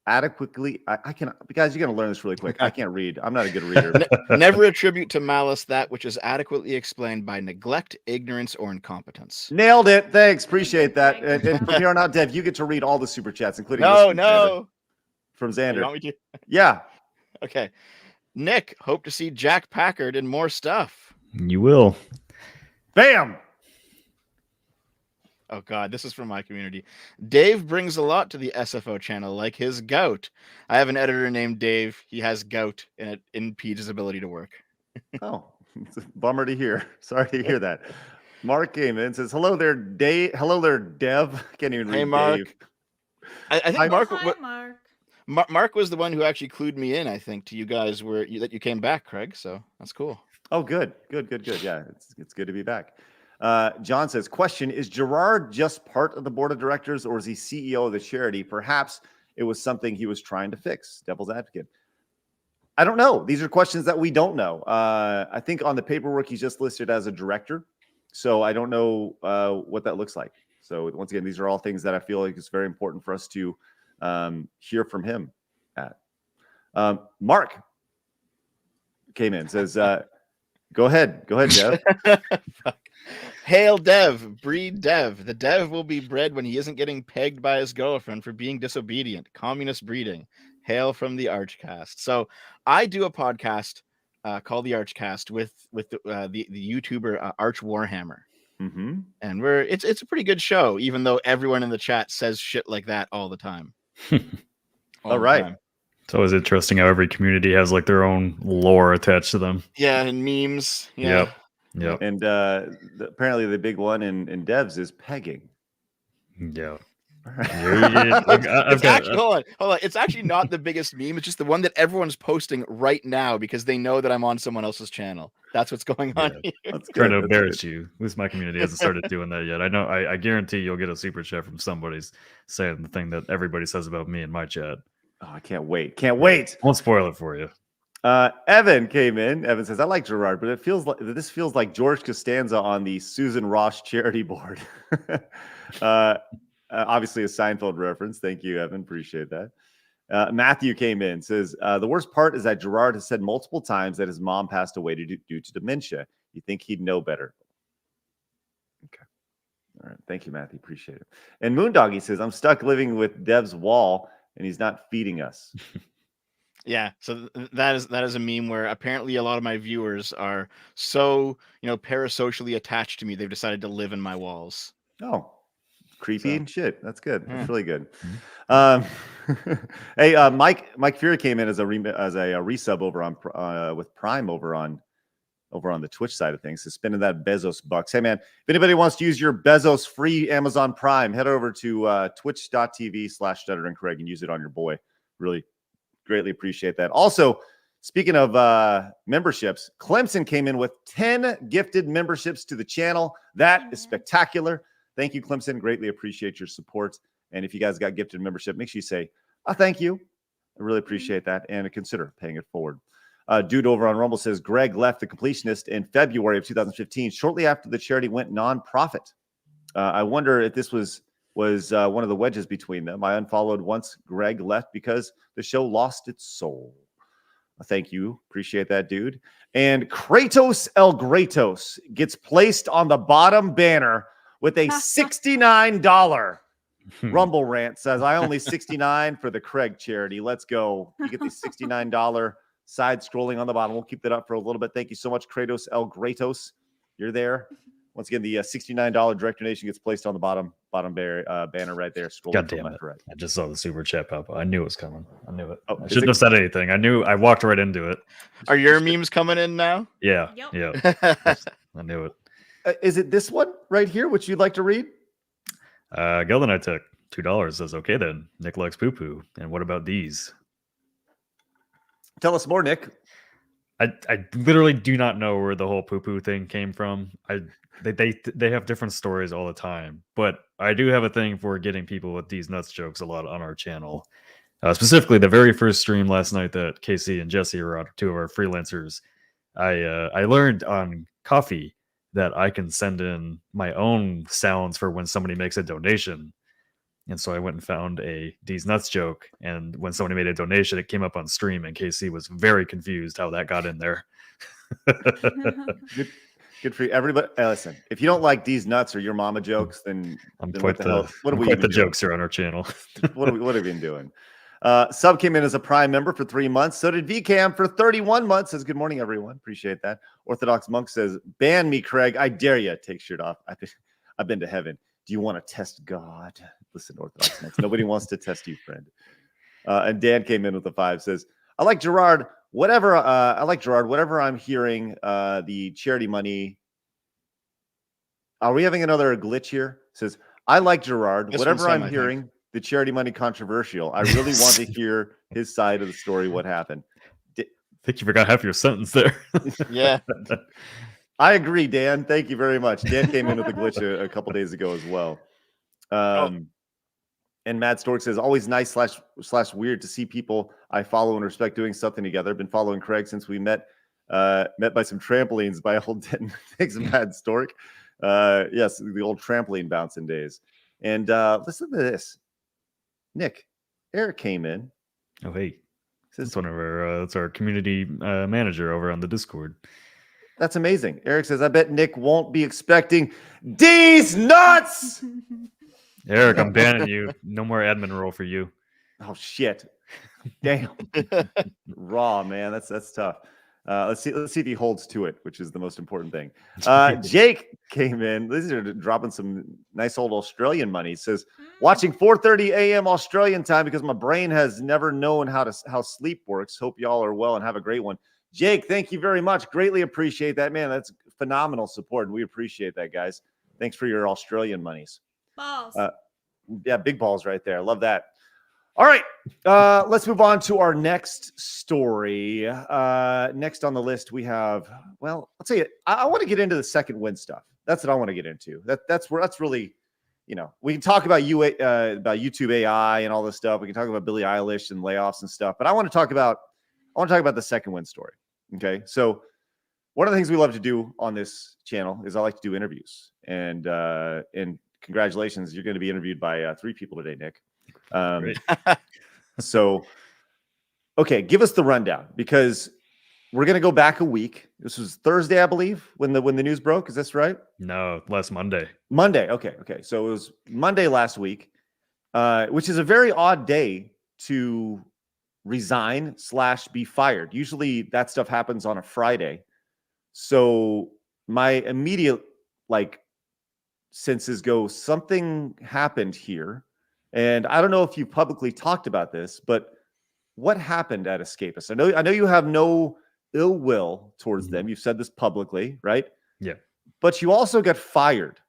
adequately. I can, guys, you're going to learn this really quick. I can't read. I'm not a good reader. Never attribute to malice that which is adequately explained by neglect, ignorance, or incompetence. Nailed it. Thanks. Appreciate that. And from here on out, Dev, you get to read all the super chats, including from Xander. You want me to? Yeah. Okay. Nick, hope to see Jack Packard and more stuff. You will. Bam. Oh, God, this is from my community. Dave brings a lot to the SFO channel, like his gout. I have an editor named Dave. He has gout, and it impedes his ability to work. Oh, it's a bummer to hear. Sorry to hear that. Mark came in and says, hello there, Dave. Hello there, Dev. Can't even read Hey, Mark. Dave. I think Hi, Mark. Mark was the one who actually clued me in, I think, to you guys that you came back, Craig. So that's cool. Oh, good. Yeah, it's good to be back. John says, question, is Gerard just part of the board of directors or is he CEO of the charity? Perhaps it was something he was trying to fix. Devil's advocate. I don't know. These are questions that we don't know. I think on the paperwork, he's just listed as a director. So I don't know what that looks like. So once again, these are all things that I feel like it's very important for us to hear from him at. Mark came in, says, go ahead, Dev. Hail Dev, breed Dev. The Dev will be bred when he isn't getting pegged by his girlfriend for being disobedient. Communist breeding. Hail from the Archcast. So I do a podcast called the Archcast with the YouTuber Arch Warhammer. Mm-hmm. And it's a pretty good show, even though everyone in the chat says shit like that all the time. All right. It's always interesting how every community has like their own lore attached to them. Yeah, and memes. Yeah. Yep. And apparently the big one in Devs is pegging. Yeah. Hold on. It's actually not the biggest meme. It's just the one that everyone's posting right now because they know that I'm on someone else's channel. That's what's going on here. That's Trying to embarrass you. At least my community hasn't started doing that yet. I know. I guarantee you'll get a super chat from somebody's saying the thing that everybody says about me in my chat. Oh, I can't wait. Can't wait. Won't spoil it for you. Evan came in. Evan says, I like Gerard, but this feels like George Costanza on the Susan Ross charity board. Obviously a Seinfeld reference. Thank you, Evan. Appreciate that. Matthew came in, says, the worst part is that Gerard has said multiple times that his mom passed away due to dementia. You think he'd know better. Okay. All right. Thank you, Matthew. Appreciate it. And Moondoggy says, I'm stuck living with Dev's wall and he's not feeding us. Yeah, so that is a meme where apparently a lot of my viewers are so, parasocially attached to me, they've decided to live in my walls. Oh, creepy So, and shit. That's good. yeah. That's really good. Mhm. Hey, Mike Fury came in as a resub over on with Prime over on the Twitch side of things. So spending that Bezos bucks. Hey man, if anybody wants to use your Bezos free Amazon Prime, head over to twitch.tv/Stutter and Craig and use it on your boy. Really greatly appreciate that. Also, speaking of memberships, Clemson came in with 10 gifted memberships to the channel. That is spectacular. Thank you, Clemson. Greatly appreciate your support. And if you guys got gifted membership, make sure you say, thank you. I really appreciate that. And consider paying it forward. Dude over on Rumble says, Greg left the Completionist in February of 2015, shortly after the charity went nonprofit. I wonder if this was one of the wedges between them. I unfollowed once Greg left because the show lost its soul. Thank you. Appreciate that, dude. And Kratos El Gratos gets placed on the bottom banner with a $69 Rumble rant. Says, I only $69 for the Craig charity. Let's go. You get the $69 side scrolling on the bottom. We'll keep that up for a little bit. Thank you so much, Kratos El Gratos. You're there. Once again, the $69 direct donation gets placed on the bottom banner right there. Scrolling God from damn left it. to right. I just saw the super chat pop up. I knew it was coming. I knew it. Oh, I is shouldn't it- have said anything. I walked right into it. Are your memes coming in now? Yeah. Yep. Yeah. I knew it. Is it this one right here, which you'd like to read? Gilden, I took $2. Says, okay then. Nick likes poo poo. And what about these? Tell us more, Nick. I literally do not know where the whole poo poo thing came from. They have different stories all the time, but I do have a thing for getting people with these nuts jokes a lot on our channel. Specifically, the very first stream last night that Casey and Jesse were on, two of our freelancers. I learned on Coffee that I can send in my own sounds for when somebody makes a donation. And so I went and found a D's Nuts joke. And when somebody made a donation, it came up on stream. And KC was very confused how that got in there. Good for you. Everybody, listen, if you don't like D's Nuts or your mama jokes, then I'm then quite what the hell? What are I'm we quite even the doing? jokes here on our channel. What have we been doing? Sub came in as a Prime member for 3 months. So did VCam for 31 months. Says, good morning, everyone. Appreciate that. Orthodox Monk says, ban me, Craig. I dare you. Take shirt off. I've been to heaven. Do you want to test God? Listen, Orthodox Monks. Nobody wants to test you, friend. And Dan came in with a 5. Says, I like Gerard. Whatever I'm hearing, the charity money. Are we having another glitch here? Says, I like Gerard. This Whatever one's I'm Sam, I hearing, the charity money controversial. I really want to hear his side of the story. What happened? I think you forgot half your sentence there. Yeah. I agree, Dan. Thank you very much. Dan came in with a glitch a couple days ago as well. And Mad Stork says, always nice slash weird to see people I follow and respect doing something together. I've been following Craig since we met by some trampolines by old Denton. Thanks, Mad Stork. Yes, the old trampoline bouncing days. And listen to this. Nick, Eric came in. Oh, hey. Says, That's one of our that's our community manager over on the Discord. that's amazing. Eric says, I bet Nick won't be expecting D's nuts. Eric, I'm banning you. No more admin role for you. Oh shit. Damn. Raw, man. That's tough. Let's see if he holds to it, which is the most important thing. Jake came in. These are dropping some nice old Australian money. He says, watching 4:30 a.m. Australian time because my brain has never known how sleep works. Hope y'all are well and have a great one. Jake, thank you very much. Greatly appreciate that, man. That's phenomenal support, and we appreciate that, guys. Thanks for your Australian monies. Balls. Yeah, big balls right there. Love that. All right, let's move on to our next story. Next on the list, we have, well, I'll tell you, I want to get into the SecondWind stuff. That's what I want to get into. That's really, we can talk about YouTube AI and all this stuff. We can talk about Billie Eilish and layoffs and stuff, but I want to talk about the SecondWind story. Okay, so one of the things we love to do on this channel is I like to do interviews, and congratulations, you're going to be interviewed by 3 people today, Nick. So, okay, give us the rundown, because we're going to go back a week. This was Thursday, I believe, when the news broke. Is this right? No, last Monday. Monday. Okay. So it was Monday last week, which is a very odd day to resign / be fired. Usually that stuff happens on a Friday. So my immediate like senses go, something happened here. And I don't know if you publicly talked about this, but what happened at Escapist? I know you have no ill will towards Mhm. them. You've said this publicly, right? Yeah. But you also got fired.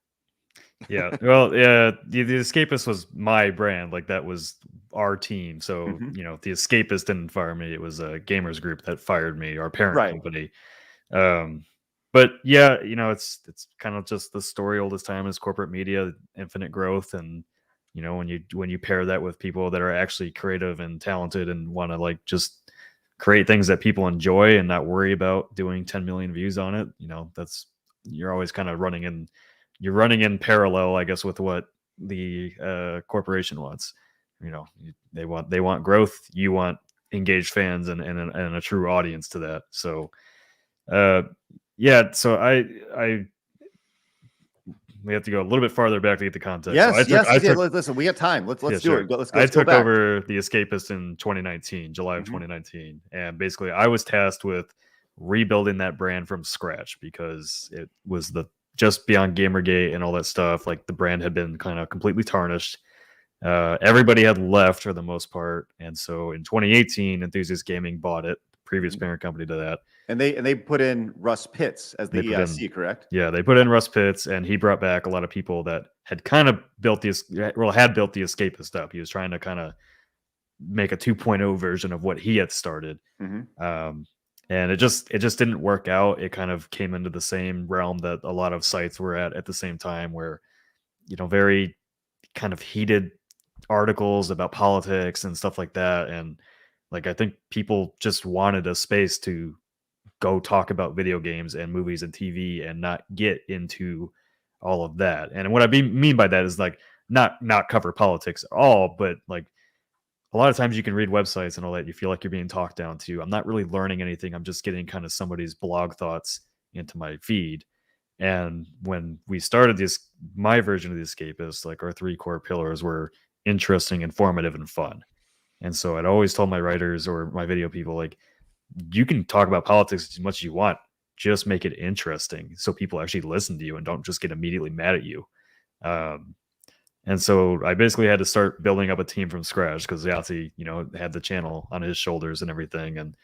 Yeah. Well, yeah, the Escapist was my brand. Like that was our team. So, Mhm. the Escapist didn't fire me. It was a gamers group that fired me, our parent Right. company. But yeah, it's kind of just the story old as time is corporate media, infinite growth. And, when you pair that with people that are actually creative and talented and want to like just create things that people enjoy and not worry about doing 10 million views on it, you're always kind of you're running in parallel, I guess, with what the corporation wants. They want growth. You want engaged fans and a true audience to that. So, yeah. So we have to go a little bit farther back to get the context. So Yes. Listen, we got time. Let's yeah, do sure. it. Let's I go took back. over the Escapist in 2019, July of Mhm. 2019, and basically I was tasked with rebuilding that brand from scratch because it was just beyond Gamergate and all that stuff. Like the brand had been kind of completely tarnished. Everybody had left for the most part, and so in 2018, Enthusiast Gaming bought it, previous Mhm. parent company to that. And they put in Russ Pitts as the They put in- EIC, correct? Yeah, they put in Russ Pitts, and he brought back a lot of people that had kind of built the Escapist up. He was trying to kind of make a 2.0 version of what he had started. Mhm. And it just didn't work out. It kind of came into the same realm that a lot of sites were at the same time, where very kind of heated articles about politics and stuff like that. And like I think people just wanted a space to go talk about video games and movies and TV and not get into all of that. And what I mean by that is like not cover politics at all, but like a lot of times you can read websites and all that, you feel like you're being talked down to. I'm not really learning anything. I'm just getting kind of somebody's blog thoughts into my feed. And when we started my version of the Escapist, like our 3 core pillars were interesting, informative, and fun. And so I'd always told my writers or my video people, like, you can talk about politics as much as you want. Just make it interesting so people actually listen to you and don't just get immediately mad at you. And so I basically had to start building up a team from scratch because Yahtzee, had the channel on his shoulders and everything. And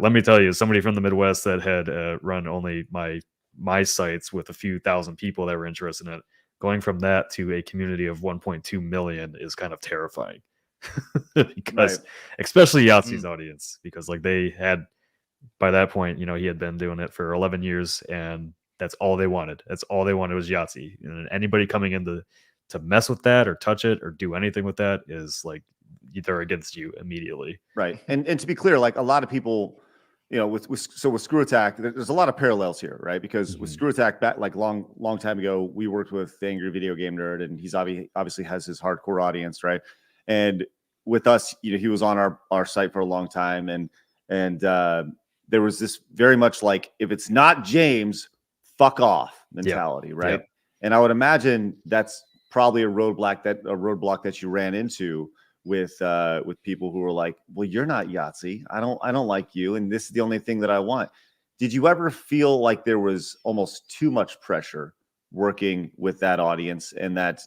let me tell you, somebody from the Midwest that had run only my sites with a few thousand people that were interested in it, going from that to a community of 1.2 million is kind of terrifying. Because especially Yahtzee's audience, because like they had by that point, he had been doing it for 11 years and that's all they wanted. That's all they wanted was Yahtzee. And anybody coming in to mess with that or touch it or do anything with that is like they're against you immediately. Right. And to be clear, like a lot of people, with Screw Attack, there's a lot of parallels here, right? Because with Screw Attack back like long time ago, we worked with the Angry Video Game Nerd, and he's obviously has his hardcore audience, right? And with us, he was on our site for a long time, and there was this very much like, if it's not James, fuck off mentality, right? Yep. And I would imagine that's probably a roadblock that you ran into with people who were like, well, you're not Yahtzee. I don't like you, and this is the only thing that I want. Did you ever feel like there was almost too much pressure working with that audience, and that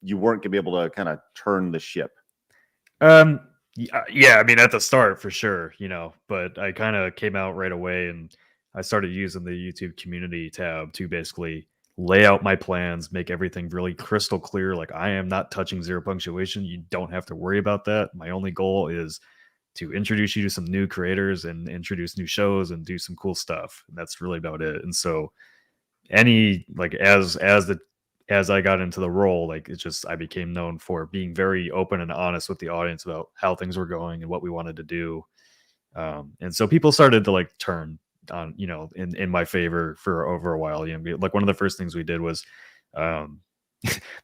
you weren't gonna be able to kind of turn the ship? Yeah, I mean at the start for sure, but I kind of came out right away and I started using the YouTube community tab to basically lay out my plans, make everything really crystal clear. Like I am not touching zero punctuation. You don't have to worry about that. My only goal is to introduce you to some new creators and introduce new shows and do some cool stuff. And that's really about it. And so as I got into the role, like I became known for being very open and honest with the audience about how things were going and what we wanted to do. And so people started to like turn on, in my favor for over a while. Like one of the first things we did was the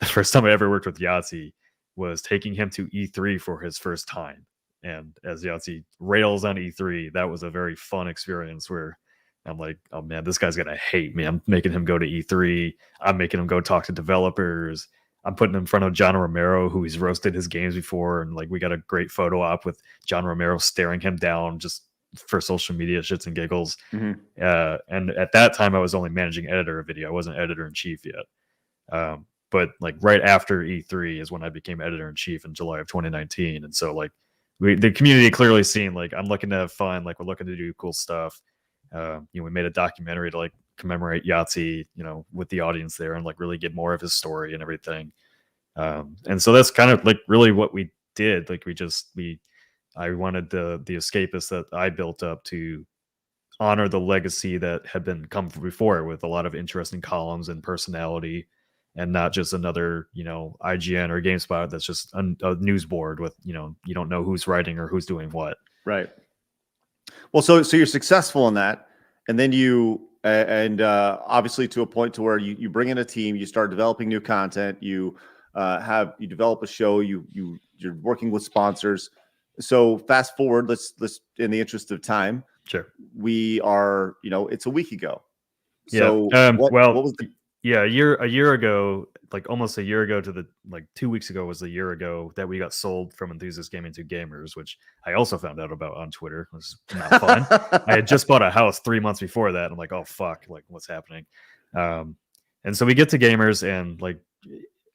first time I ever worked with Yahtzee was taking him to E3 for his first time. And as Yahtzee rails on E3, that was a very fun experience where I'm like, oh man, this guy's gonna hate me. I'm making him go to E3. I'm making him go talk to developers. I'm putting in front of John Romero, who he's roasted his games before, and like we got a great photo op with John Romero staring him down just for social media shits and giggles. Mhm. And at that time, I was only managing editor of video. I wasn't editor in chief yet. But like right after E3 is when I became editor in chief in July of 2019, and so like the community clearly seen like I'm looking to have fun, like we're looking to do cool stuff. We made a documentary to like commemorate Yahtzee, with the audience there and like really get more of his story and everything. And so that's kind of like really what we did. Like I wanted the Escapist that I built up to honor the legacy that had been come before with a lot of interesting columns and personality, and not just another IGN or GameSpot that's just a news board with you don't know who's writing or who's doing what. Right. Well, so you're successful in that, and then you obviously to a point to where you bring in a team, you start developing new content, you develop a show, you're working with sponsors. So fast forward, let's in the interest of time, Sure. we are it's a week ago. Yeah. So what was the a year ago, like almost a year ago to the like 2 weeks ago was the year ago that we got sold from Enthusiast Gaming to Gamers, which I also found out about on Twitter. It was not fun. I had just bought a house 3 months before that. I'm like, oh fuck, like what's happening? And so we get to Gamers, and like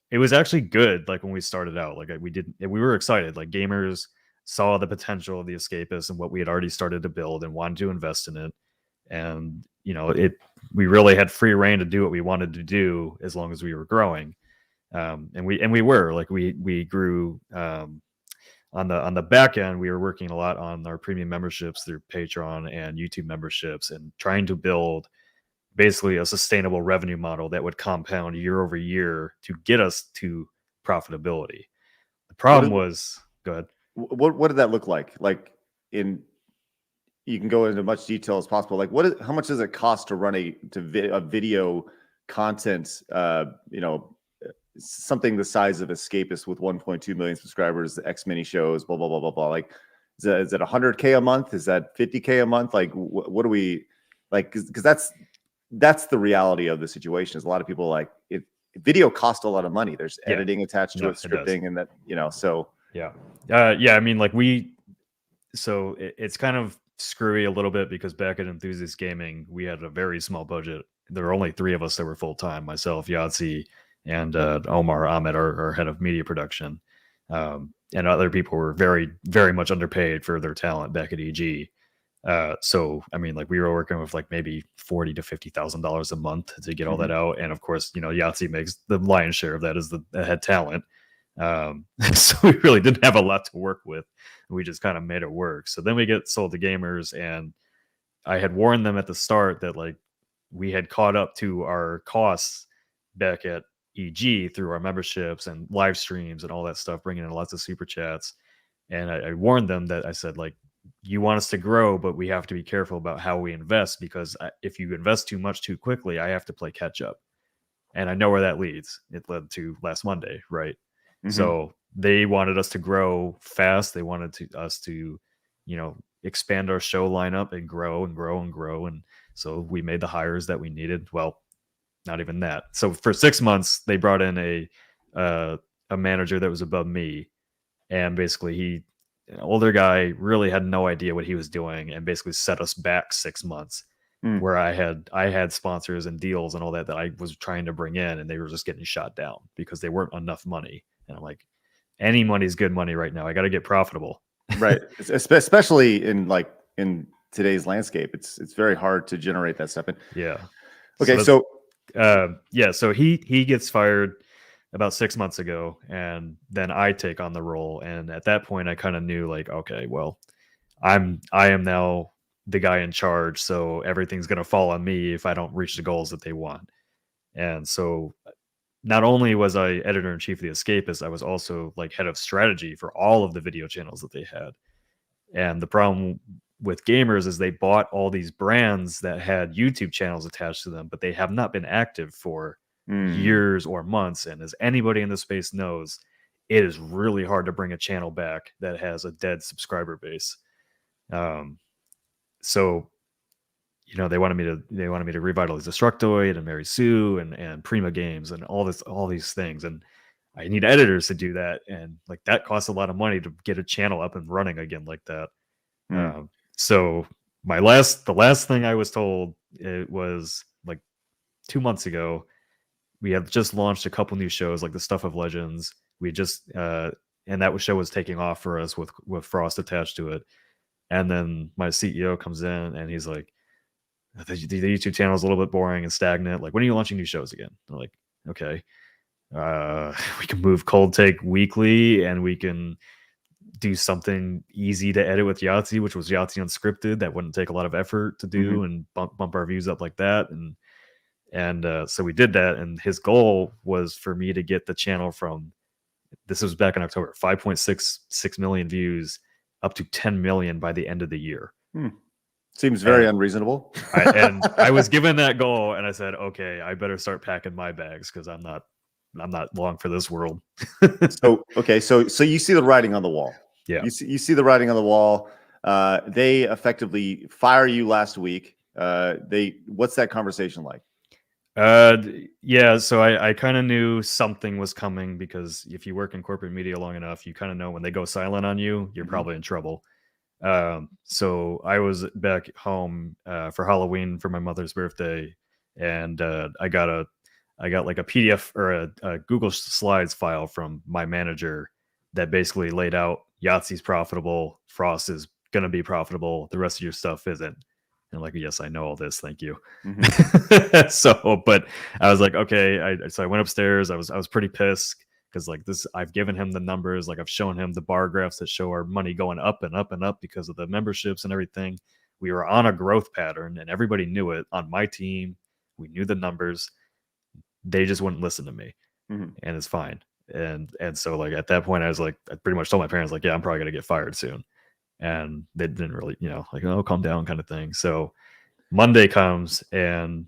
it was actually good. Like when we started out, like we were excited. Like Gamers saw the potential of the Escapist and what we had already started to build and wanted to invest in it. And we really had free reign to do what we wanted to do as long as we were growing. And we were like we grew on the back end. We were working a lot on our premium memberships through Patreon and YouTube memberships, and trying to build basically a sustainable revenue model that would compound year over year to get us to profitability. The problem was, go ahead. What did that look like? Like you can go into much detail as possible. Like how much does it cost to run a video content, something the size of Escapist with 1.2 million subscribers, X mini shows, blah, blah, blah, blah, blah. Like, is it 100K a month? Is that 50K a month? Like, what do we like? Cause that's the reality of the situation, is a lot of people like video costs a lot of money. There's editing attached to it, scripting, and that, so. Yeah. I mean, like it's kind of screwy a little bit, because back at Enthusiast Gaming, we had a very small budget. There were only 3 of us that were full-time, myself, Yahtzee, and Omar Ahmed, our head of media production. And other people were very, very much underpaid for their talent back at EG. So, I mean, like we were working with like maybe $40,000 to $50,000 a month to get all that out. And of course, Yahtzee makes the lion's share of that as the head talent. So we really didn't have a lot to work with. We just kind of made it work. So then we get sold to Gamers, and I had warned them at the start that like we had caught up to our costs back at EG through our memberships and live streams and all that stuff, bringing in lots of super chats. And I warned them that I said, like, you want us to grow, but we have to be careful about how we invest, because if you invest too much too quickly, I have to play catch up. And I know where that leads. It led to last Monday, right? Mm-hmm. So they wanted us to grow fast. They wanted us to, expand our show lineup and grow and grow and grow. And so we made the hires that we needed. Well, not even that. So for 6 months, they brought in a manager that was above me, and basically an older guy, really had no idea what he was doing, and basically set us back 6 months. Where I had sponsors and deals and all that I was trying to bring in, and they were just getting shot down because they weren't enough money. And I'm like, any money's good money right now. I got to get profitable. Right. Especially in today's landscape, it's very hard to generate that stuff. Yeah. Okay. So he gets fired about 6 months ago, and then I take on the role. And at that point I kind of knew, like, okay, well, I am now the guy in charge, so everything's going to fall on me if I don't reach the goals that they want. And so not only was I editor-in-chief of the Escapist, I was also like head of strategy for all of the video channels that they had. And the problem with Gamers is they bought all these brands that had YouTube channels attached to them, but they have not been active for years or months. And as anybody in the space knows, it is really hard to bring a channel back that has a dead subscriber base. So, they wanted me to revitalize Destructoid and Mary Sue and Prima Games and all these things. And I need editors to do that, and like that costs a lot of money to get a channel up and running again like that. So the last thing I was told, it was like 2 months ago. We had just launched a couple new shows like the Stuff of Legends. We just and that show was taking off for us with Frost attached to it. And then my CEO comes in and he's like, the YouTube channel is a little bit boring and stagnant. Like, when are you launching new shows again? I'm like, okay. We can move Cold Take weekly, and we can do something easy to edit with Yahtzee, which was Yahtzee Unscripted. That wouldn't take a lot of effort to do and bump our views up like that. And so we did that. And his goal was for me to get the channel from, this was back in October, 5.66 million views up to 10 million by the end of the year. Seems very unreasonable. I was given that goal, and I said, okay, I better start packing my bags because I'm not long for this world. So you see the writing on the wall. Yeah. You see the writing on the wall. They effectively fire you last week. What's that conversation like? Yeah, so I kind of knew something was coming, because if you work in corporate media long enough, you kind of know when they go silent on you, you're probably in trouble. So I was back home for Halloween for my mother's birthday, and I got like a PDF or a Google Slides file from my manager that basically laid out Yahtzee's profitable, Frost is gonna be profitable, the rest of your stuff isn't. And I'm like, yes, I know all this, thank you. So, but I was like, okay. So I went upstairs. I was pretty pissed because like this, I've given him the numbers, like I've shown him the bar graphs that show our money going up and up and up because of the memberships and everything. We were on a growth pattern, and everybody knew it on my team. We knew the numbers. They just wouldn't listen to me, and it's fine. And so like at that point, I was like, I pretty much told my parents like, yeah, I'm probably gonna get fired soon. And they didn't really, like, oh, calm down kind of thing. So Monday comes, and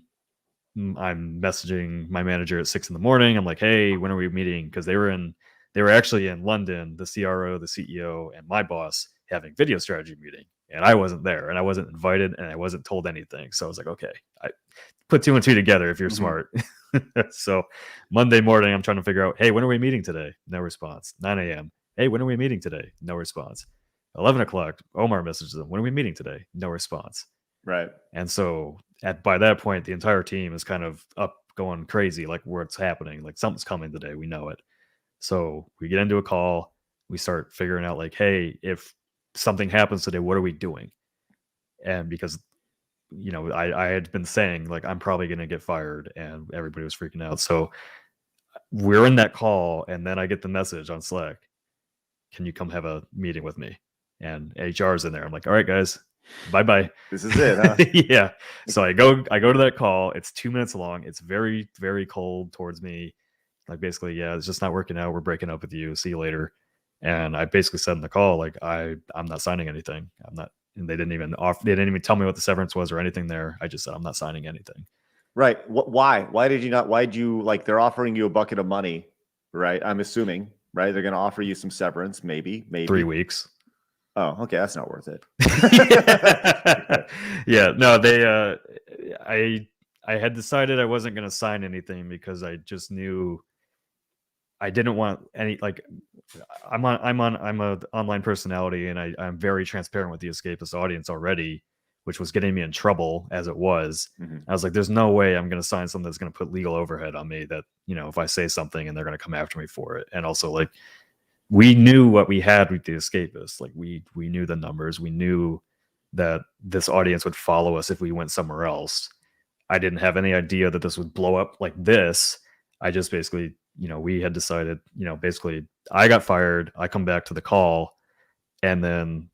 I'm messaging my manager at 6 a.m. I'm like, hey, when are we meeting? Because they were actually in London, the CRO, the CEO, and my boss having video strategy meeting. And I wasn't there, and I wasn't invited, and I wasn't told anything. So I was like, okay, I put 2 and 2 together if you're smart. So Monday morning, I'm trying to figure out, hey, when are we meeting today? No response. 9 a.m. Hey, when are we meeting today? No response. 11 o'clock, Omar messages them, when are we meeting today? No response. Right. And so by that point, the entire team is kind of up going crazy, like what's happening, like something's coming today. We know it. So we get into a call. We start figuring out like, hey, if something happens today, what are we doing? And because, I had been saying like, I'm probably going to get fired, and everybody was freaking out. So we're in that call, and then I get the message on Slack, can you come have a meeting with me? And HR's in there. I'm like, all right, guys, bye. This is it, huh? Yeah. So I go to that call. It's 2 minutes long. It's very, very cold towards me. Like basically, yeah, it's just not working out. We're breaking up with you. See you later. And I basically said in the call, like, I'm not signing anything. I'm not. And they didn't even tell me what the severance was or anything there. I just said, I'm not signing anything. Right. Why? Why did you not? Why did you, like, they're offering you a bucket of money, right? I'm assuming, right? They're going to offer you some severance, maybe 3 weeks. Oh, okay. That's not worth it. Yeah, no, I had decided I wasn't going to sign anything because I just knew I didn't want any, like, I'm an online personality, and I'm very transparent with the Escapist audience already, which was getting me in trouble as it was. I was like, there's no way I'm going to sign something that's going to put legal overhead on me that, if I say something and they're going to come after me for it. And also, like, we knew what we had with the Escapists. Like we knew the numbers. We knew that this audience would follow us if we went somewhere else. I didn't have any idea that this would blow up like this. I just basically, we had decided, basically I got fired. I come back to the call, and then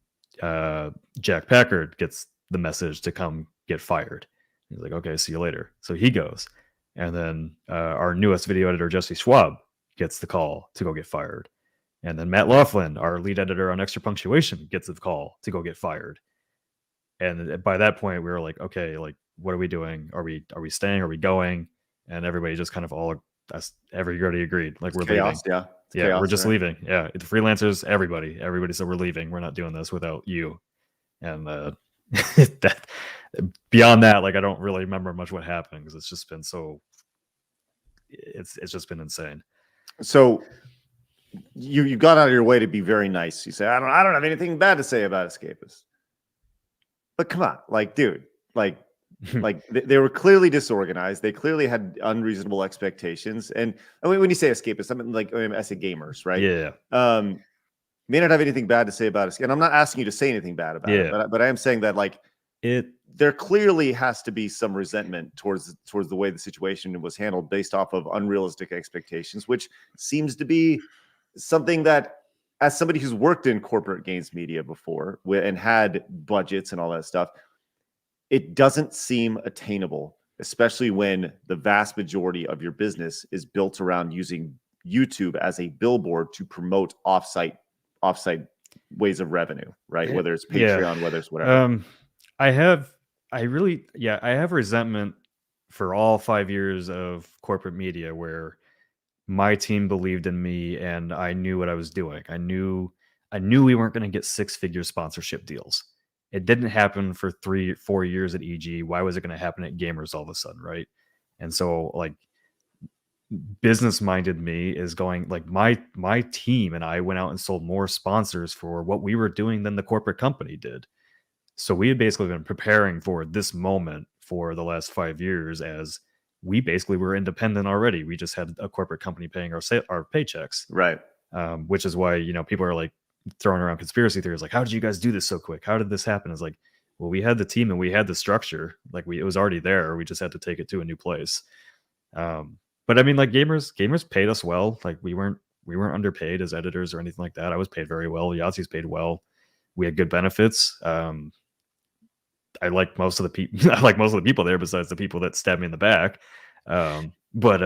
Jack Packard gets the message to come get fired. He's like, okay, see you later. So he goes. And then our newest video editor, Jesse Schwab, gets the call to go get fired. And then Matt Laughlin, our lead editor on Extra Punctuation, gets the call to go get fired. And by that point, we were like, okay, like, what are we doing? Are we staying? Are we going? And everybody just kind of everybody agreed. Like, we're chaos, leaving. Yeah. Yeah, chaos, we're just right? leaving. Yeah. The freelancers, everybody said, we're leaving. We're not doing this without you. And that beyond that, like, I don't really remember much what happened because it's just been it's just been insane. So you got out of your way to be very nice. You say, I don't have anything bad to say about Escapist. But come on, like, dude, like they were clearly disorganized. They clearly had unreasonable expectations. And I mean, when you say Escapist, I mean, I say gamers, right? Yeah. May not have anything bad to say about us. And I'm not asking you to say anything bad about it, but I am saying that like there clearly has to be some resentment towards the way the situation was handled based off of unrealistic expectations, which seems to be something that, as somebody who's worked in corporate games media before and had budgets and all that stuff, it doesn't seem attainable, especially when the vast majority of your business is built around using YouTube as a billboard to promote offsite ways of revenue, right? Whether it's Patreon, whether it's whatever. I have resentment for all 5 years of corporate media where my team believed in me and I knew what I was doing. I knew we weren't going to get 6-figure sponsorship deals. It didn't happen for 3-4 years at EG. Why was it going to happen at Gamers all of a sudden, right? And so like business-minded me is going like my team and I went out and sold more sponsors for what we were doing than the corporate company did. So we had basically been preparing for this moment for the last 5 years as we basically were independent already. We just had a corporate company paying our paychecks. Right. Which is why, people are like throwing around conspiracy theories. Like, how did you guys do this so quick? How did this happen? It's like, well, we had the team and we had the structure. Like it was already there. We just had to take it to a new place. But I mean, like gamers paid us well. Like we weren't underpaid as editors or anything like that. I was paid very well. Yahtzee's paid well. We had good benefits. I like most of the people. I like most of the people there, besides the people that stabbed me in the back. But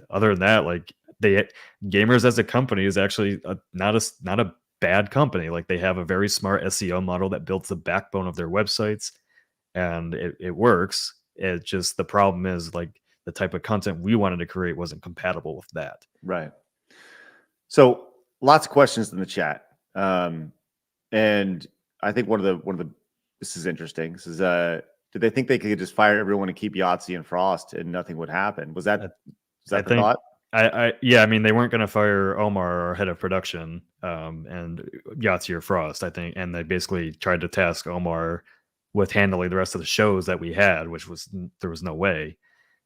other than that, like Gamers as a company is actually not a bad company. Like they have a very smart SEO model that builds the backbone of their websites, and it works. It just, the problem is like the type of content we wanted to create wasn't compatible with that. Right. So lots of questions in the chat, and I think one of the this is interesting. This is did they think they could just fire everyone and keep Yahtzee and Frost and nothing would happen? Was that the thought? I mean, they weren't going to fire Omar, our head of production, and Yahtzee or Frost, I think, and they basically tried to task Omar with handling the rest of the shows that we had, which was, there was no way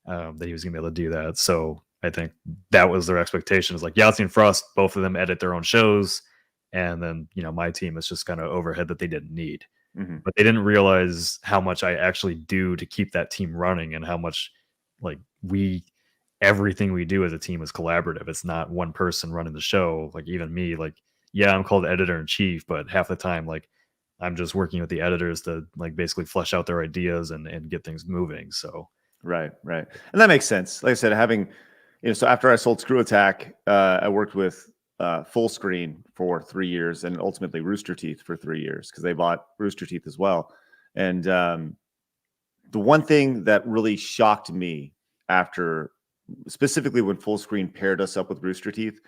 that he was going to be able to do that. So I think that was their expectation, is like Yahtzee and Frost, both of them edit their own shows, and then my team is just kind of overhead that they didn't need. Mm-hmm. But they didn't realize how much I actually do to keep that team running, and how much like everything we do as a team is collaborative. It's not one person running the show. Like even me, like, yeah, I'm called editor in chief, but half the time, like I'm just working with the editors to like basically flesh out their ideas and get things moving. So right. And that makes sense. Like I said, having, so after I sold Screw Attack, I worked with Full Screen for 3 years, and ultimately Rooster Teeth for 3 years, because they bought Rooster Teeth as well. And the one thing that really shocked me, after specifically when Full Screen paired us up with Rooster Teeth,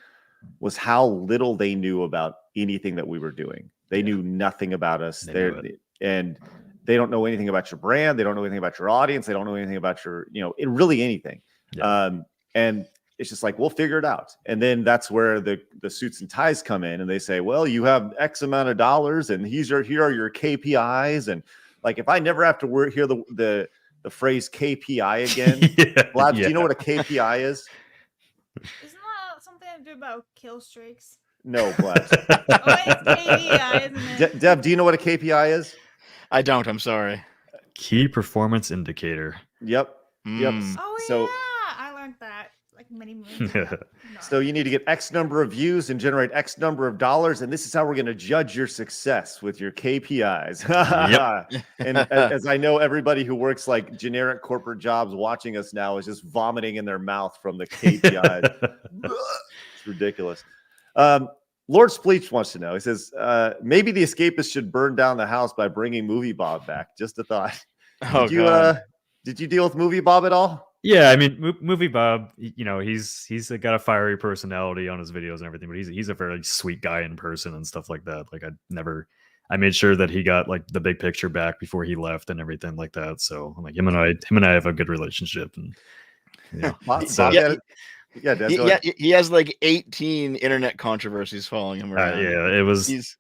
was how little they knew about anything that we were doing. They knew nothing about us. And they don't know anything about your brand. They don't know anything about your audience. They don't know anything about your, really anything. Yeah. And it's just like, we'll figure it out. And then that's where the suits and ties come in, and they say, well, you have X amount of dollars, and here are your KPIs. And like, if I never have to hear the phrase KPI again, Blabs, do you know what a KPI is? Isn't that something to do about kill streaks? No, Blabs. It's KPI, isn't it? Dev, do you know what a KPI is? I don't. I'm sorry. Key performance indicator. Yep. Oh, so, yeah. I learned that like many moons ago. So you need to get X number of views and generate X number of dollars, and this is how we're going to judge your success, with your KPIs. Yep. And as I know, everybody who works like generic corporate jobs watching us now is just vomiting in their mouth from the KPIs. It's ridiculous. Lord Spleech wants to know. He says, maybe the Escapists should burn down the house by bringing Movie Bob back. Just a thought. Did you deal with Movie Bob at all? Yeah, I mean, Movie Bob, he's got a fiery personality on his videos and everything, but he's a very sweet guy in person and stuff like that. Like I made sure that he got like the big picture back before he left and everything like that. So I'm like, him and I have a good relationship. And Yeah, Des, He, go yeah, ahead. he has like 18 internet controversies following him around. Yeah, it was He's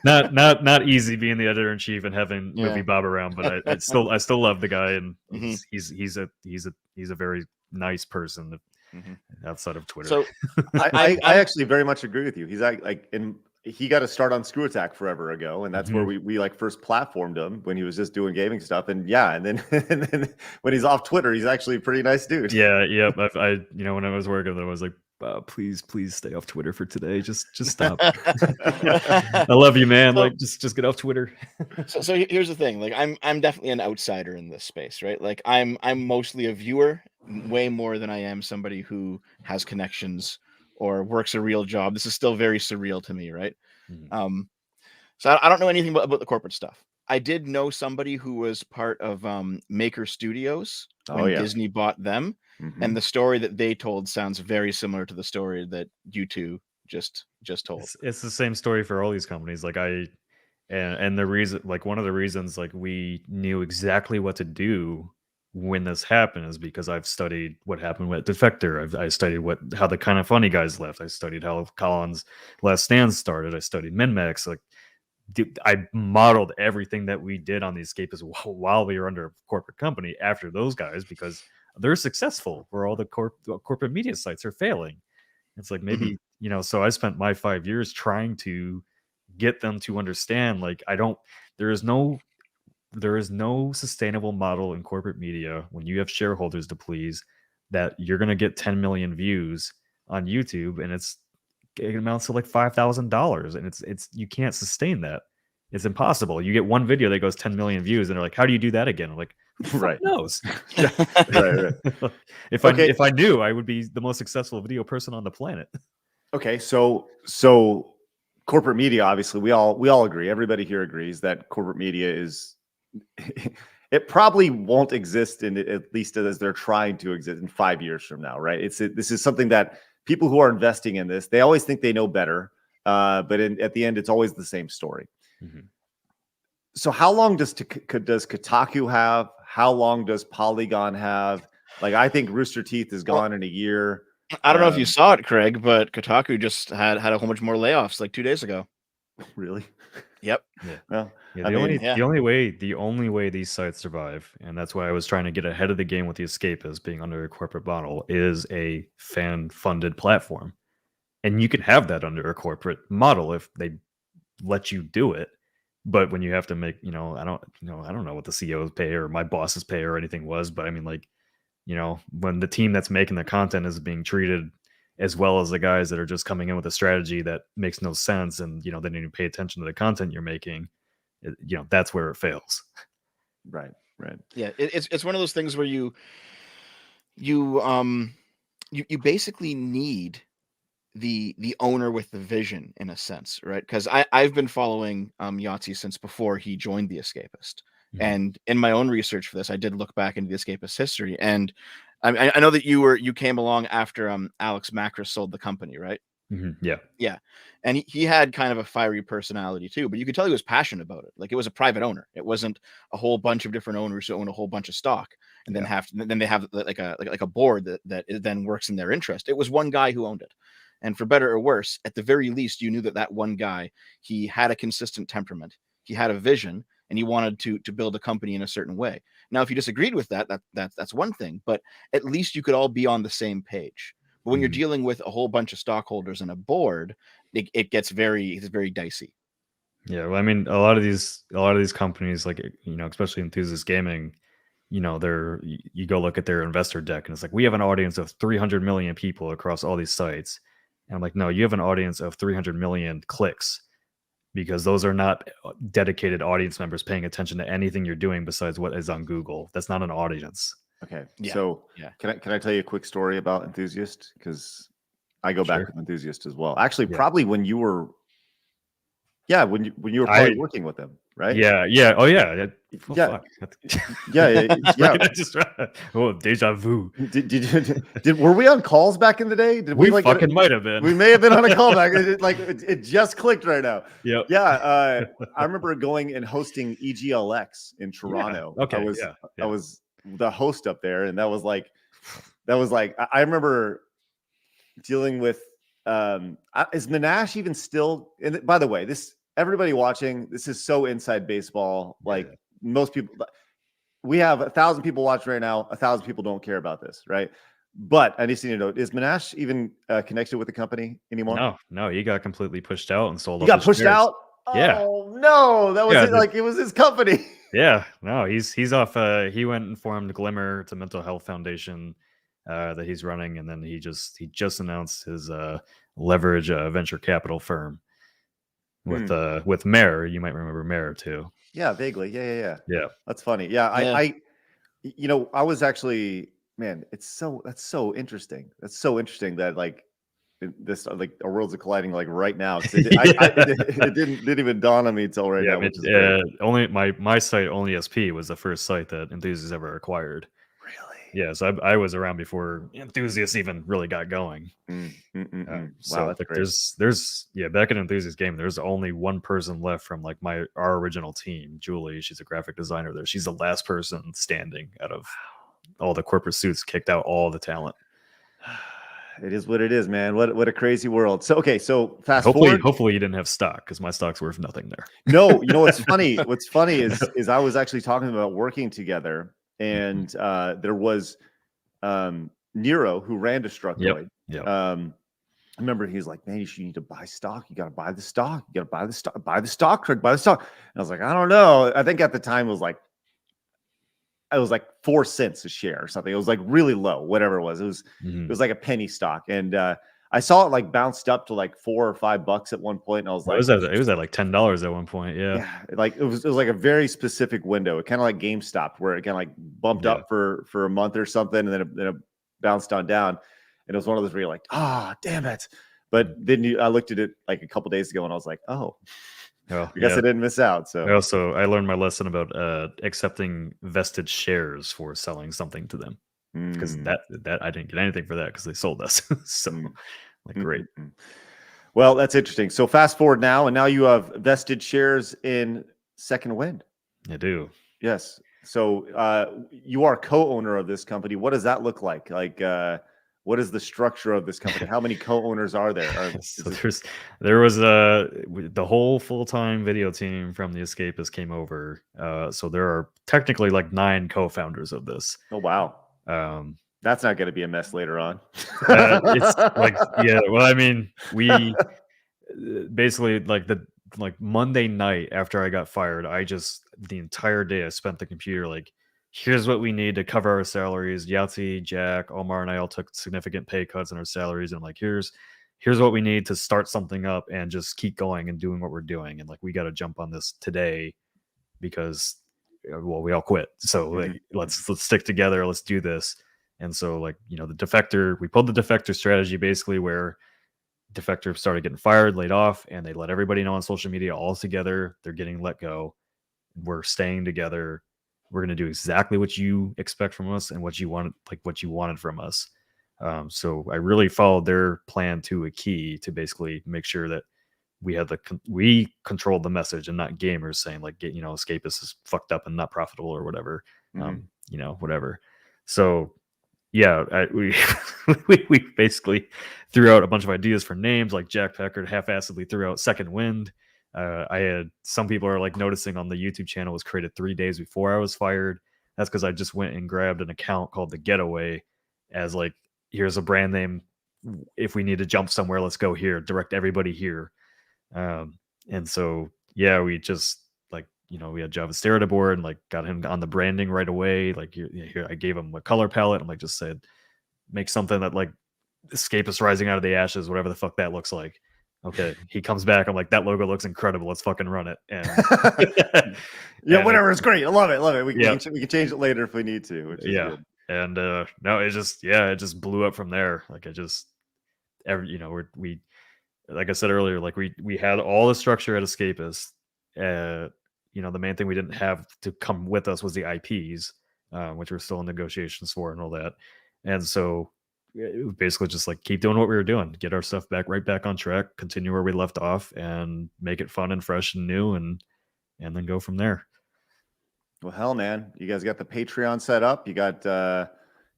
not easy being the editor in chief and having Movie Yeah. Bob around, but I still love the guy, and Mhm. he's a very nice person Mhm. outside of Twitter. So I actually very much agree with you. He's like, and he got to start on Screw Attack forever ago, and that's where we like first platformed him when he was just doing gaming stuff. And yeah, and then when he's off Twitter, he's actually a pretty nice dude. Yeah, yep. I when I was working, I was like, please stay off Twitter for today. Just stop. I love you, man. So- Like, just get off Twitter. so here's the thing. Like I'm definitely an outsider in this space, right? Like I'm mostly a viewer, way more than I am somebody who has connections or works a real job. This is still very surreal to me, right? Mhm. So I don't know anything about the corporate stuff. I did know somebody who was part of Maker Studios when Oh, yeah. Disney bought them, Mhm. and the story that they told sounds very similar to the story that you two just told. It's the same story for all these companies. Like and the reason, like one of the reasons, like we knew exactly what to do when this happened is because I've studied what happened with Defector. I studied how the Kind of Funny guys left. I studied how Colin's Last Stand started. I studied MinMax. Like I modeled everything that we did on the Escapists while we were under a corporate company after those guys because they're successful where all the corporate media sites are failing. It's like maybe, so I spent my 5 years trying to get them to understand, like, there is no sustainable model in corporate media when you have shareholders to please that you're going to get 10 million views on YouTube and it amounts to like $5,000 and it's you can't sustain that. It's impossible. You get one video that goes 10 million views and they're like, how do you do that again? I'm like, who the fuck Right. knows? Right. If Okay. I knew, I would be the most successful video person on the planet. Okay, so corporate media, obviously, we all agree. Everybody here agrees that corporate media is it probably won't exist at least as they're trying to exist in 5 years from now, right? This is something that people who are investing in this, they always think they know better, but at the end, it's always the same story. Mhm. So how long does Kotaku have? How long does Polygon have? Like, I think Rooster Teeth is gone in a year. I don't know if you saw it, Craig, but Kotaku just had a whole bunch more layoffs like 2 days ago. Really? Yep. Yeah. Well, Yeah, I mean, the only way these sites survive, and that's why I was trying to get ahead of the game with the Escapists being under a corporate model, is a fan-funded platform. And you can have that under a corporate model if they let you do it. But when you have to make, I don't know what the CEOs pay or my boss's pay or anything was, but I mean, like, when the team that's making the content is being treated as well as the guys that are just coming in with a strategy that makes no sense and, they didn't even pay attention to the content you're making, that's where it fails. right. Yeah, it's one of those things where you basically need the owner with the vision in a sense, right? Because I've been following Yahtzee since before he joined the Escapist. Mhm. And in my own research for this, I did look back into the Escapist history. And I know that you came along after Alex Macris sold the company, right? Mhm. Yeah. Yeah. And he had kind of a fiery personality too, but you could tell he was passionate about it. Like it was a private owner. It wasn't a whole bunch of different owners who own a whole bunch of stock and then they have like a board that then works in their interest. It was one guy who owned it. And for better or worse, at the very least, you knew that one guy, he had a consistent temperament. He had a vision and he wanted to build a company in a certain way. Now, if you disagreed with that's one thing, but at least you could all be on the same page. But when you're dealing with a whole bunch of stockholders and a board, it gets very dicey. Yeah, well, I mean, a lot of these companies, like, especially Enthusiast Gaming, you go look at their investor deck, and it's like, we have an audience of 300 million people across all these sites, and I'm like, no, you have an audience of 300 million clicks, because those are not dedicated audience members paying attention to anything you're doing besides what is on Google. That's not an audience. Okay. Yeah. So Yeah. Can I tell you a quick story about Enthusiast? Because I go back Sure. with Enthusiast as well. Actually, Yeah. probably when you were when you were probably working with them, right? Yeah. Oh yeah. Oh, Yeah. fuck. Yeah. Oh, deja vu. Did were we on calls back in the day? Did We like fucking might have been. We may have been on a call back. It just clicked right now. Yep. Yeah. I remember going and hosting EGLX in Toronto. Okay. I was the host up there, and that was like I remember dealing with is Minash even still? And by the way, this everybody watching, this is so inside baseball. Like most people, we have 1,000 people watching right now. 1,000 people don't care about this, right? But I just need to know: is Minash even connected with the company anymore? No, he got completely pushed out and sold. He off got his pushed shares. out. Yeah. Oh no, that was Yeah, it. Like it was his company. Yeah, no, he's off. He went and formed Glimmer. It's a mental health foundation that he's running, and then he just announced his leverage venture capital firm with Mare. You might remember Mare too. Yeah, vaguely. Yeah. Yeah. That's funny. Yeah, Yeah. I was actually, man, that's so interesting. That's so interesting that like this like our worlds are colliding like right now. It didn't even dawn on me until right now, which is great. Only my site Only SP was the first site that Enthusiasts ever acquired. Really? Yeah, so I was around before Enthusiasts even really got going. So Wow, that's like great. there's back in Enthusiast Game, there's only one person left from like our original team, Julie. She's a graphic designer there. She's the last person standing out of all the corporate suits, kicked out all the talent. It is what it is, man. What a crazy world. So okay, so fast Hopefully forward. you didn't have stock because my stock's worth nothing there. No, you know what's funny? What's funny is I was actually talking about working together, and there was Nero who ran Destructoid. Yep. I remember he's like, man, you need to buy stock. You got to buy the stock. You got to buy the stock. Buy the stock, Craig. Buy the stock. And I was like, I don't know. I think at the time it was like 4 cents a share or something. It was like really low, whatever it was. It was like a penny stock, and I saw it like bounced up to like $4 or $5 at one point, and I was like, it was at like $10 at one point. Yeah, like it was like a very specific window. It kind of like GameStop, where it kind of like bumped up for a month or something, and then it bounced on down. And it was one of those where you're like, damn it. But then I looked at it like a couple days ago, and I was like, oh, I guess I didn't miss out. So I learned my lesson about accepting vested shares for selling something to them, because that I didn't get anything for that because they sold us. So like great. Well, that's interesting. So fast forward now, and now you have vested shares in SecondWind. I do. Yes. So you are co-owner of this company. What does that look like? Like what is the structure of this company? How many co-owners are there? So there was the whole full-time video team from the Escapist came over. So there are technically like 9 co-founders of this. Oh wow. That's not going to be a mess later on. It's like, yeah, well, I mean, we basically like Monday night after I got fired, the entire day I spent the computer like, here's what we need to cover our salaries. Yahtzee, Jack, Omar, and I all took significant pay cuts in our salaries. And I'm like, here's what we need to start something up and just keep going and doing what we're doing. And like, we got to jump on this today because, well, we all quit. So like, let's stick together. Let's do this. And so like, you know, we pulled the defector strategy basically where defector started getting fired, laid off, and they let everybody know on social media all together. They're getting let go. We're staying together. We're going to do exactly what you expect from us and what you wanted from us. So I really followed their plan to a key to basically make sure that we controlled the message and not gamers saying like, you know, Escapist is fucked up and not profitable or whatever, you know, whatever. So yeah, we basically threw out a bunch of ideas for names. Like Jack Packard half-assedly threw out SecondWind. I had some people are like noticing on the YouTube channel was created 3 days before I was fired. That's because I just went and grabbed an account called The Getaway as like, here's a brand name. If we need to jump somewhere, let's go here. Direct everybody here. And so yeah, we just like, you know, we had Java Stereo board and like got him on the branding right away. Like here I gave him a color palette and like just said, make something that like Escapist rising out of the ashes, whatever the fuck that looks like. Okay, he comes back. I'm like, that logo looks incredible. Let's fucking run it. And yeah, whatever. It's great. I love it. We can change it later if we need to. Which is good. And no, it just blew up from there. Like we like I said earlier, like we had all the structure at Escapist. You know, the main thing we didn't have to come with us was the IPs, which we're still in negotiations for and all that. And so it was basically just like keep doing what we were doing, get our stuff right back on track, continue where we left off, and make it fun and fresh and new, and then go from there. Well, hell, man, you guys got the Patreon set up. You got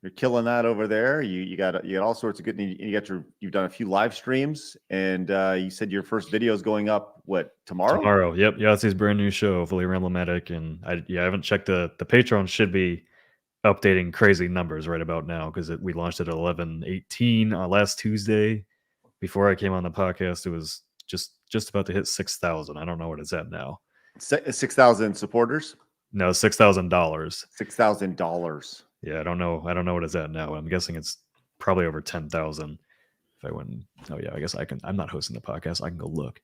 You're killing that over there. You got all sorts of good. You've done a few live streams, and you said your first video is going up tomorrow? Tomorrow, yep. Yahtzee's brand new show, fully Ramblematic, and I haven't checked the Patreon. Should be updating crazy numbers right about now because we launched at 11:18 last Tuesday. Before I came on the podcast, it was just about to hit 6,000. I don't know what it's at now. 6,000 supporters? No, $6,000. $6,000. Yeah, I don't know what it's at now. I'm guessing it's probably over 10,000. If I went, oh yeah, I guess I can. I'm not hosting the podcast. I can go look.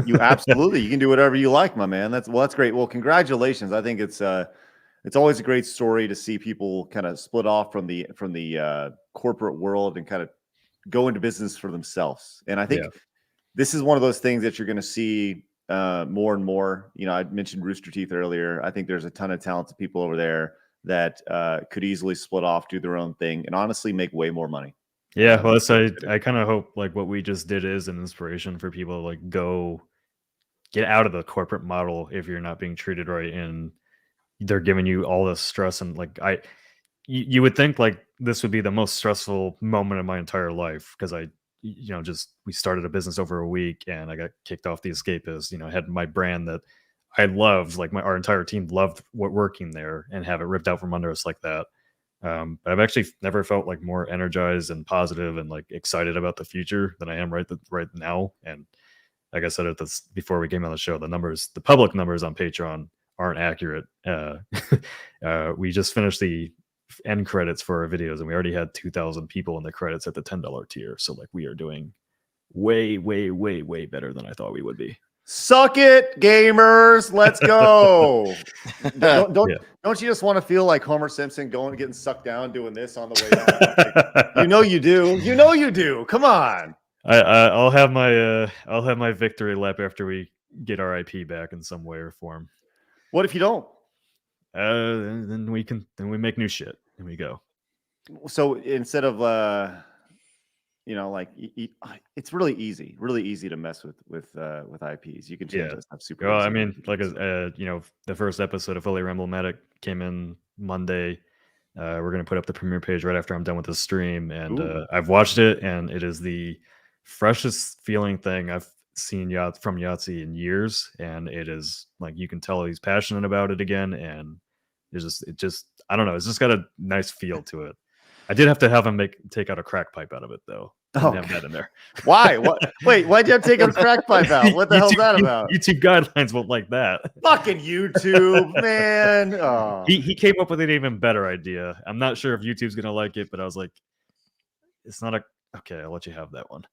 You absolutely, you can do whatever you like, my man. That's great. Well, congratulations. I think it's always a great story to see people kind of split off from the corporate world and kind of go into business for themselves. And I think this is one of those things that you're going to see more and more. I mentioned Rooster Teeth earlier. I think there's a ton of talented people over there that could easily split off, do their own thing, and honestly make way more money. Yeah, well, I kind of hope like what we just did is an inspiration for people to like go get out of the corporate model if you're not being treated right and they're giving you all this stress. And like you would think like this would be the most stressful moment of my entire life because we started a business over a week and I got kicked off the Escapist. I had my brand that I loved, like our entire team loved working there, and have it ripped out from under us like that. But I've actually never felt like more energized and positive and like excited about the future than I am right now. And like I said before we came on the show, the public numbers on Patreon aren't accurate. We just finished the end credits for our videos, and we already had 2,000 people in the credits at the $10 tier. So like we are doing way, way, way, way better than I thought we would be. Suck it, gamers. Let's go. Don't you just want to feel like Homer Simpson getting sucked down doing this on the way down? Like, you do. You do. Come on. I'll have my victory lap after we get our IP back in some way or form. What if you don't? Then we make new shit and we go. So instead of it's really easy to mess with IPs. You can change that stuff super. Well, easy. I mean, like the first episode of Fully Ramblematic came in Monday. We're gonna put up the premiere page right after I'm done with the stream, and I've watched it, and it is the freshest feeling thing I've seen from Yahtzee in years, and it is like you can tell he's passionate about it again, and it just I don't know, it's just got a nice feel to it. I did have to have him take out a crack pipe out of it, though. Have that in there. Why? What? Wait, why'd you have to take a crack pipe out? What the hell's that about? YouTube guidelines won't like that. Fucking YouTube, man. Oh. He came up with an even better idea. I'm not sure if YouTube's gonna like it, but I was like, it's not okay. I'll let you have that one.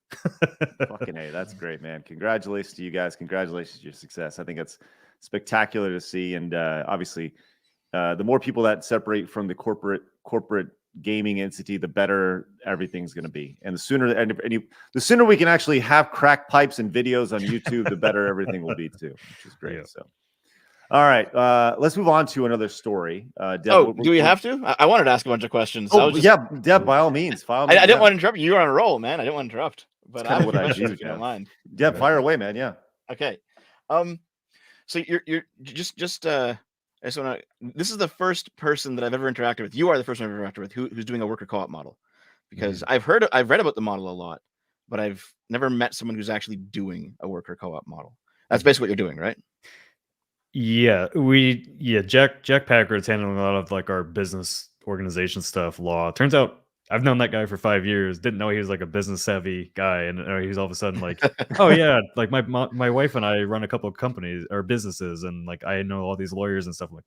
Fucking hey, that's great, man. Congratulations to you guys. Congratulations to your success. I think it's spectacular to see, and obviously, the more people that separate from the corporate gaming entity, the better everything's going to be. And the sooner we can actually have crack pipes and videos on YouTube, the better everything will be too, which is great. Yeah. So, all right, let's move on to another story. Deb, do we have to? I wanted to ask a bunch of questions. Deb, by all means. I didn't want to interrupt you. You were on a roll, man. I didn't want to interrupt. But I what I do. If you don't mind. Deb, fire away, man. Yeah. Okay. So you're just I just want to. This is the first person that I've ever interacted with. You are the first one I've ever interacted with who's doing a worker co-op model, because I've read about the model a lot, but I've never met someone who's actually doing a worker co-op model. That's basically what you're doing, right? Yeah, Jack Packard's handling a lot of like our business organization stuff, law. Turns out I've known that guy for 5 years. Didn't know he was like a business savvy guy, and he was all of a sudden like, oh yeah, like my wife and I run a couple of companies or businesses, and like I know all these lawyers and stuff. I'm like,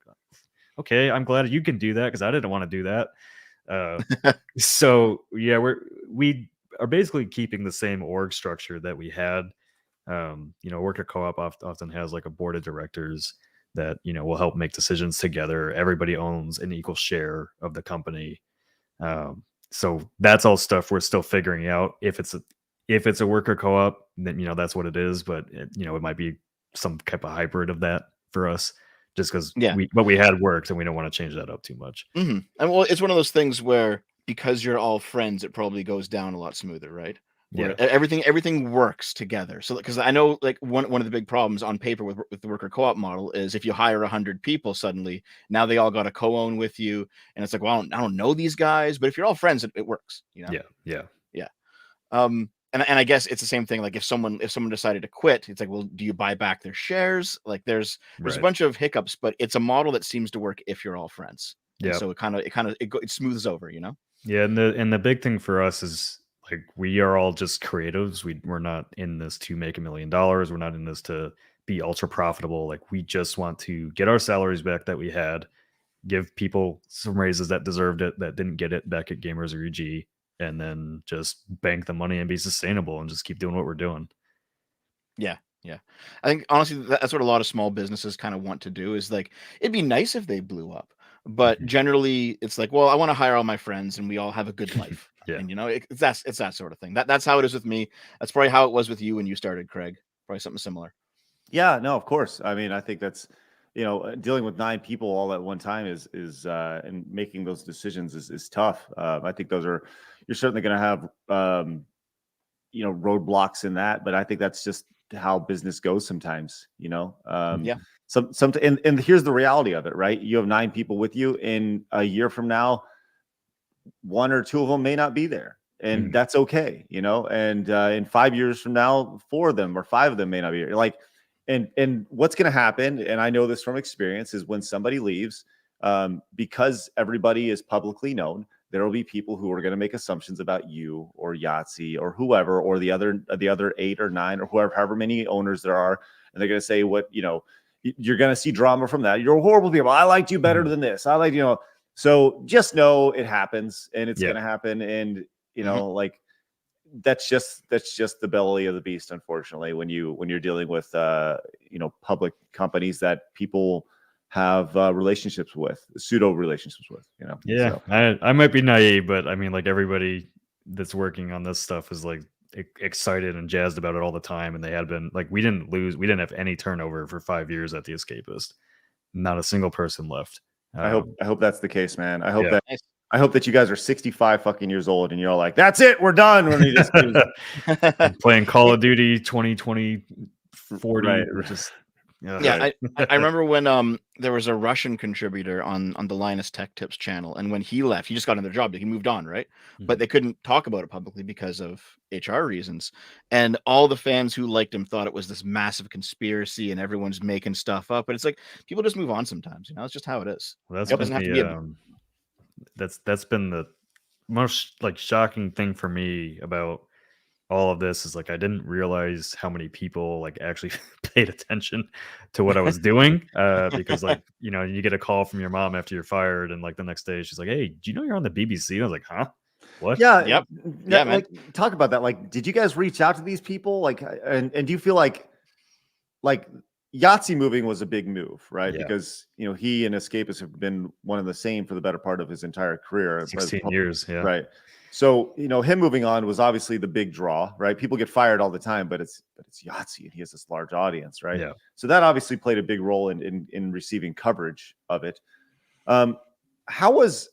okay, I'm glad you can do that because I didn't want to do that. So yeah, we are basically keeping the same org structure that we had. Worker co-op often has like a board of directors that will help make decisions together. Everybody owns an equal share of the company. So that's all stuff we're still figuring out. If it's a worker co-op, then that's what it is. But it might be some type of hybrid of that for us, just because what we had worked, and we don't want to change that up too much. Mm-hmm. And well, it's one of those things where because you're all friends, it probably goes down a lot smoother, right? where Yeah. everything works together. So because I know like one of the big problems on paper with the worker co-op model is if you hire 100 people suddenly, now they all got to co-own with you, and it's like, well, I don't know these guys, but if you're all friends, it works, you know. Yeah. And I guess it's the same thing. Like if someone decided to quit, it's like, well, do you buy back their shares? Like there's a Right. bunch of hiccups, but it's a model that seems to work if you're all friends. And Yeah. so it smooths over, you know. Yeah, and the big thing for us is like we are all just creatives. We're not in this to make $1 million. We're not in this to be ultra profitable. Like we just want to get our salaries back that we had, give people some raises that deserved it that didn't get it back at Gamers or UG, and then just bank the money and be sustainable and just keep doing what we're doing. Yeah. I think honestly that's what a lot of small businesses kind of want to do is like it'd be nice if they blew up, but Mhm. generally it's like, well, I want to hire all my friends and we all have a good life. Yeah. And you know, it's that sort of thing. That's how it is with me. That's probably how it was with you when you started, Craig. Probably something similar. Yeah, no, of course. I mean, I think that's, dealing with 9 people all at one time is and making those decisions is tough. I think you're certainly going to have, roadblocks in that, but I think that's just how business goes sometimes, Yeah. and here's the reality of it, right? You have 9 people with you. In a year from now, 1 or 2 of them may not be there, and that's okay, and in 5 years from now, 4 of them or 5 of them may not be here. Like, and what's going to happen, and I know this from experience, is when somebody leaves, because everybody is publicly known, there will be people who are going to make assumptions about you or Yahtzee or whoever, or the other 8 or 9 or whoever, however many owners there are, and they're going to say you're going to see drama from that. You're horrible people. I liked you better than this. I like, so just know it happens, and it's going to happen. And, like that's just the belly of the beast, unfortunately, when you're dealing with, public companies that people have relationships with, pseudo relationships with, Yeah, So. I might be naive, but I mean, like everybody that's working on this stuff is like excited and jazzed about it all the time, and they had been like, we didn't have any turnover for 5 years at the Escapist. Not a single person left. I hope that's the case, man. I hope Yeah. I hope that you guys are 65 fucking years old and you're all like, that's it, we're done. When you just playing Call of Duty 2020 40, Right. just Yeah, I remember when there was a Russian contributor on the Linus Tech Tips channel, and when he left, he just got another job. He moved on, right? But they couldn't talk about it publicly because of HR reasons. And all the fans who liked him thought it was this massive conspiracy, and everyone's making stuff up. But it's like people just move on sometimes. You know, it's just how it is. Well, It doesn't have to be. That's been the most like shocking thing for me about all of this is like I didn't realize how many people like actually paid attention to what I was doing because like you get a call from your mom after you're fired and like the next day she's like, hey, do you know you're on the BBC? I was like, huh, what? Yeah. Yep. Yeah, man. like talk about that. Like, did you guys reach out to these people? Like, and do you feel like Yahtzee moving was a big move, right? Yeah. Because he and Escapist have been one and the same for the better part of his entire career. 16 years, yeah. Right. So, him moving on was obviously the big draw, right? People get fired all the time, but it's Yahtzee and he has this large audience, right? Yeah. So that obviously played a big role in receiving coverage of it. What was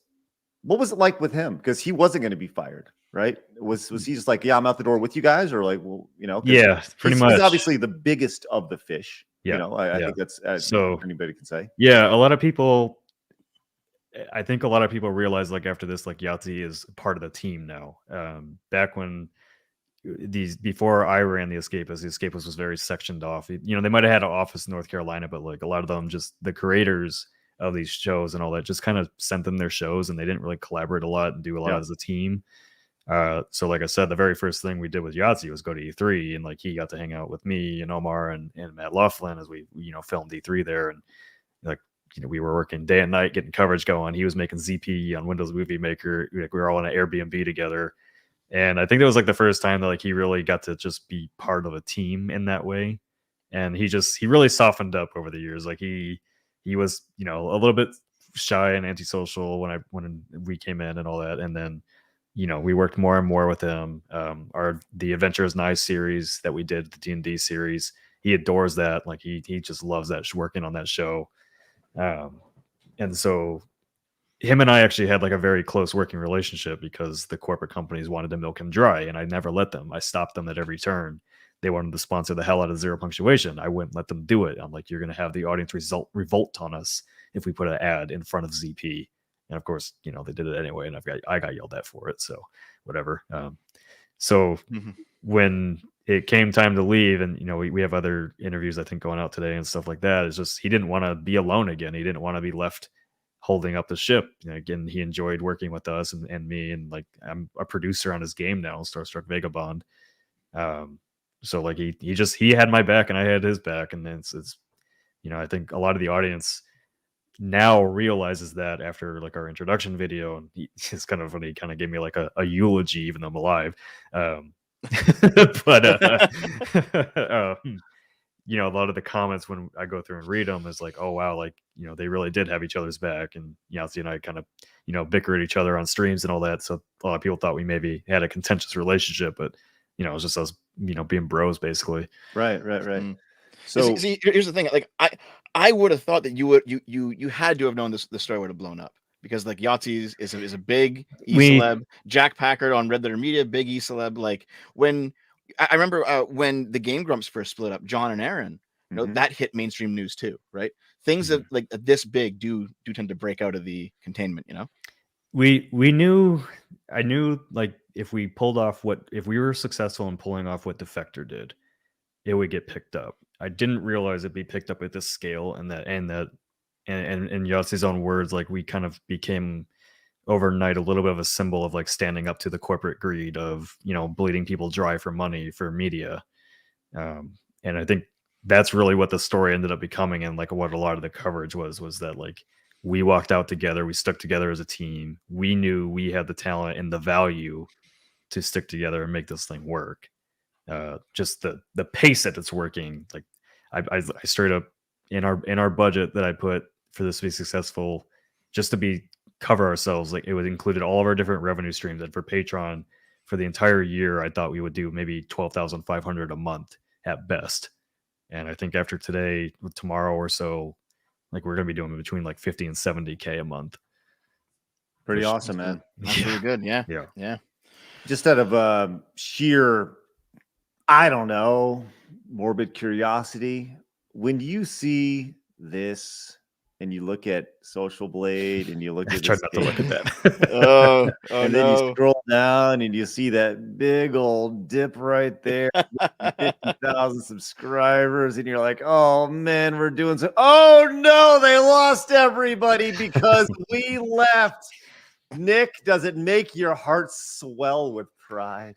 it like with him? Because he wasn't going to be fired, right? Was he just like, yeah, I'm out the door with you guys, or like, well, Yeah, pretty much. He's obviously the biggest of the fish. Yeah, I think that's so anybody can say. Yeah, I think a lot of people realize like after this, like Yahtzee is part of the team now. Back when before I ran the Escapist was very sectioned off. They might have had an office in North Carolina, but like a lot of them, just the creators of these shows and all that, just kind of sent them their shows, and they didn't really collaborate a lot and do a lot as a team. So like I said, the very first thing we did with Yahtzee was go to E3, and like he got to hang out with me and Omar and Matt Laughlin as we filmed E3 there, and like we were working day and night getting coverage going. He was making ZP on Windows Movie Maker. Like we were all in an Airbnb together, and I think that was like the first time that like he really got to just be part of a team in that way. And he really softened up over the years. Like he was a little bit shy and antisocial when we came in and all that, and then we worked more and more with him. The Adventures Nice series that we did, the D&D series, he adores that. Like he just loves that working on that show. And so him and I actually had like a very close working relationship because the corporate companies wanted to milk him dry, and I never let them. I stopped them at every turn. They wanted to sponsor the hell out of Zero Punctuation. I wouldn't let them do it. I'm like, you're going to have the audience revolt on us if we put an ad in front of ZP. And of course, you know, they did it anyway, and I got yelled at for it. So whatever. So when it came time to leave, and you know, we have other interviews I think going out today and stuff like that. It's just he didn't want to be alone again. He didn't want to be left holding up the ship. You know, again, he enjoyed working with us and me, and like I'm a producer on his game now, Starstruck Vagabond. So like he had my back and I had his back, and then it's you know, I think a lot of the audience now realizes that after like our introduction video, and it's kind of funny. He kind of gave me like a eulogy, even though I'm alive. But you know, a lot of the comments when I go through and read them is like, oh wow, like, you know, they really did have each other's back, and Yahtzee and I kind of, you know, bicker at each other on streams and all that. So a lot of people thought we maybe had a contentious relationship, but you know, it was just us, you know, being bros basically. Right. So see, here's the thing. Like I would have thought that you had to have known the story would have blown up, because like Yahtzee is a big e-celeb. Jack Packard on Red Letter Media, big e-celeb. Like when I remember when the Game Grumps first split up, John and Aaron, you know, that hit mainstream news too, right? Things that like this big do tend to break out of the containment, you know. I knew like if we were successful in pulling off what Defector did, it would get picked up. I didn't realize it'd be picked up at this scale, and in Yahtzee's own words, like we kind of became overnight a little bit of a symbol of like standing up to the corporate greed of, you know, bleeding people dry for money for media. And I think that's really what the story ended up becoming, and like what a lot of the coverage was that like we walked out together, we stuck together as a team. We knew we had the talent and the value to stick together and make this thing work. Just the pace that it's working, like I straight up in our budget that I put for this to be successful, just to cover ourselves, like it would included all of our different revenue streams. And for Patreon, for the entire year, I thought we would do maybe 12,500 a month at best. And I think after today, tomorrow or so, like we're gonna be doing between like 50 and 70K a month. Pretty awesome, man. That's really good. Yeah. Just out of sheer, I don't know, morbid curiosity, when you see this and you look at Social Blade and you look at try not to look at that. and then you scroll down and you see that big old dip right there, 50,000 subscribers, and you're like, oh man, we're doing so. Oh no, they lost everybody because we left. Nick, does it make your heart swell with pride?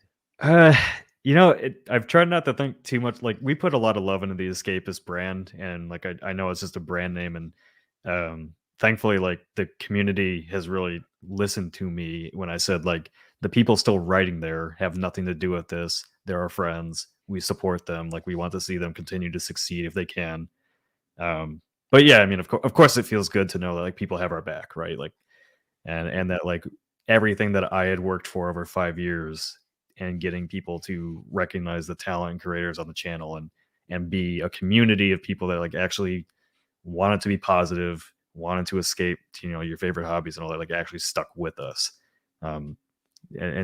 You know, I've tried not to think too much. Like we put a lot of love into the Escapist brand, and like I know it's just a brand name, and thankfully, like the community has really listened to me when I said like the people still writing there have nothing to do with this. They're our friends. We support them. Like we want to see them continue to succeed if they can. But yeah, I mean, of course, it feels good to know that like people have our back, right? Like, and that like everything that I had worked for over 5 years, and getting people to recognize the talent and creators on the channel, and be a community of people that like actually wanted to be positive, wanted to escape to, you know, your favorite hobbies and all that, like actually stuck with us. And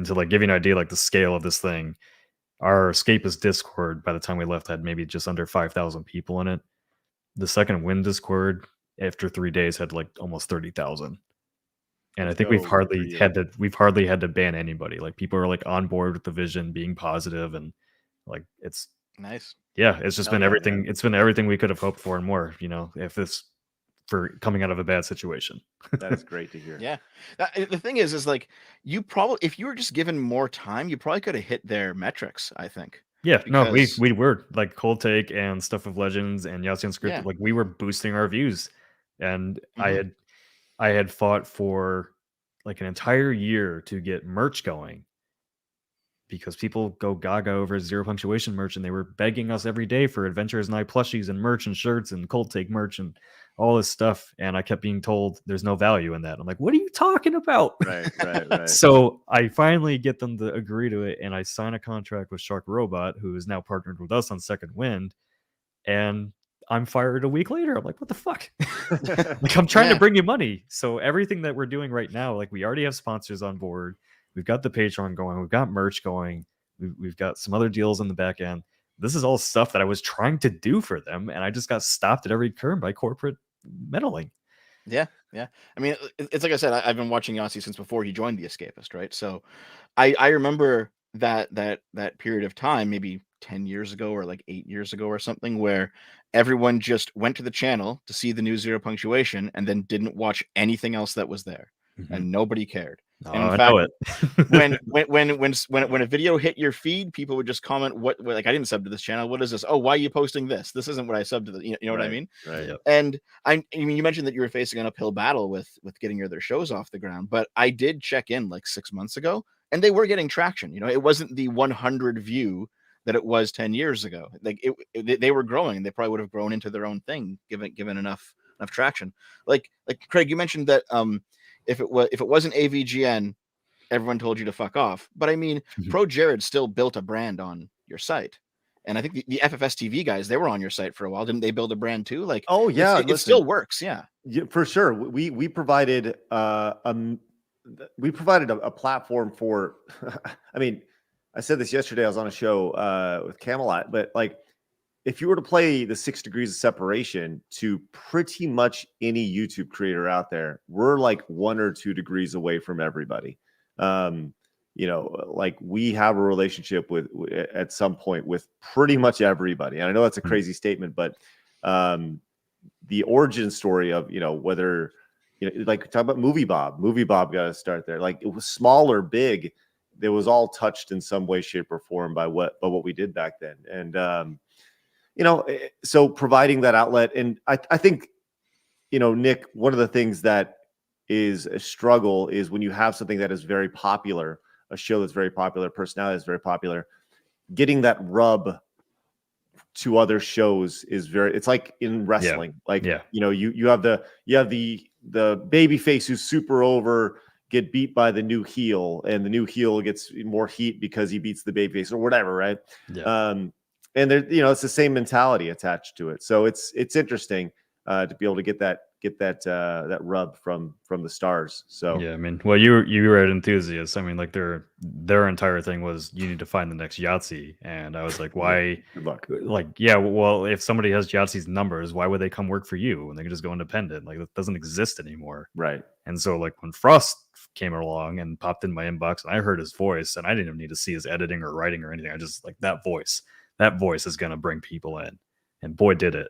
to like give you an idea, like the scale of this thing, our Escapist Discord by the time we left had maybe just under 5,000 people in it. The SecondWind Discord after 3 days had like almost 30,000. And I think we've hardly had to ban anybody. Like people are like on board with the vision, being positive, and like it's nice. Yeah, it's just been everything. It's been everything we could have hoped for and more. You know, if this for coming out of a bad situation. That is great to hear. Yeah, the thing is like you probably, if you were just given more time, you probably could have hit their metrics, I think. Yeah, because... no, we were like Cold Take and Stuff of Legends and Yahtzee Unscripted. Like we were boosting our views, and I had fought for like an entire year to get merch going, because people go gaga over Zero Punctuation merch, and they were begging us every day for Adventurers and I plushies and merch and shirts and Cold Take merch and all this stuff. And I kept being told there's no value in that. I'm like, what are you talking about? Right. So I finally get them to agree to it, and I sign a contract with Shark Robot, who is now partnered with us on SecondWind. And I'm fired a week later. I'm like, what the fuck? Like, I'm trying to bring you money. So everything that we're doing right now, like, we already have sponsors on board. We've got the Patreon going. We've got merch going. We've got some other deals in the back end. This is all stuff that I was trying to do for them, and I just got stopped at every turn by corporate meddling. Yeah. I mean, it's like I said, I've been watching Yossi since before he joined the Escapist, right? So I remember that period of time, maybe 10 years ago or like 8 years ago or something, where everyone just went to the channel to see the new Zero Punctuation and then didn't watch anything else that was there, and nobody cared. Oh, And in I fact, know it. when a video hit your feed, people would just comment, "What? Like, I didn't sub to this channel. What is this? Oh, why are you posting this? This isn't what I subbed to." You know what I mean? Right. Yep. And I mean, you mentioned that you were facing an uphill battle with getting your other shows off the ground, but I did check in like 6 months ago, and they were getting traction. You know, it wasn't the 100 view that it was 10 years ago. Like, they were growing, and they probably would have grown into their own thing given enough traction. Like Craig, you mentioned that if it wasn't AVGN, everyone told you to fuck off. But I mean, Pro Jared still built a brand on your site. And I think the FFS TV guys, they were on your site for a while. Didn't they build a brand too? Like, Oh yeah, it still works. Yeah, for sure. We provided a platform for. I mean, I said this yesterday. I was on a show with Camelot, but like, if you were to play the 6 degrees of separation to pretty much any YouTube creator out there, we're like 1 or 2 degrees away from everybody. You know, like, we have a relationship with at some point with pretty much everybody. And I know that's a crazy statement, but the origin story of, you know, whether, you know, like, talk about Movie Bob got to start there. Like, it was small or big, it was all touched in some way, shape, or form by what we did back then. And you know, so providing that outlet. And I think, you know, Nick, one of the things that is a struggle is when you have something that is very popular, a show that's very popular, personality that's very popular, getting that rub to other shows is it's like in wrestling. Like, you know, you have the baby face who's super over, get beat by the new heel, and the new heel gets more heat because he beats the baby face or whatever, right? And there, you know, it's the same mentality attached to it. So it's interesting to be able to get that rub from the stars. So yeah, I mean, well, you were an enthusiast. I mean, like, their entire thing was, you need to find the next Yahtzee, and I was like, why? Good luck. Like, yeah, well, if somebody has Yahtzee's numbers, why would they come work for you when they can just go independent? Like, that doesn't exist anymore. Right. And so, like, when Frost came along and popped in my inbox, and I heard his voice, and I didn't even need to see his editing or writing or anything. I just, like, that voice is going to bring people in, and boy, did it.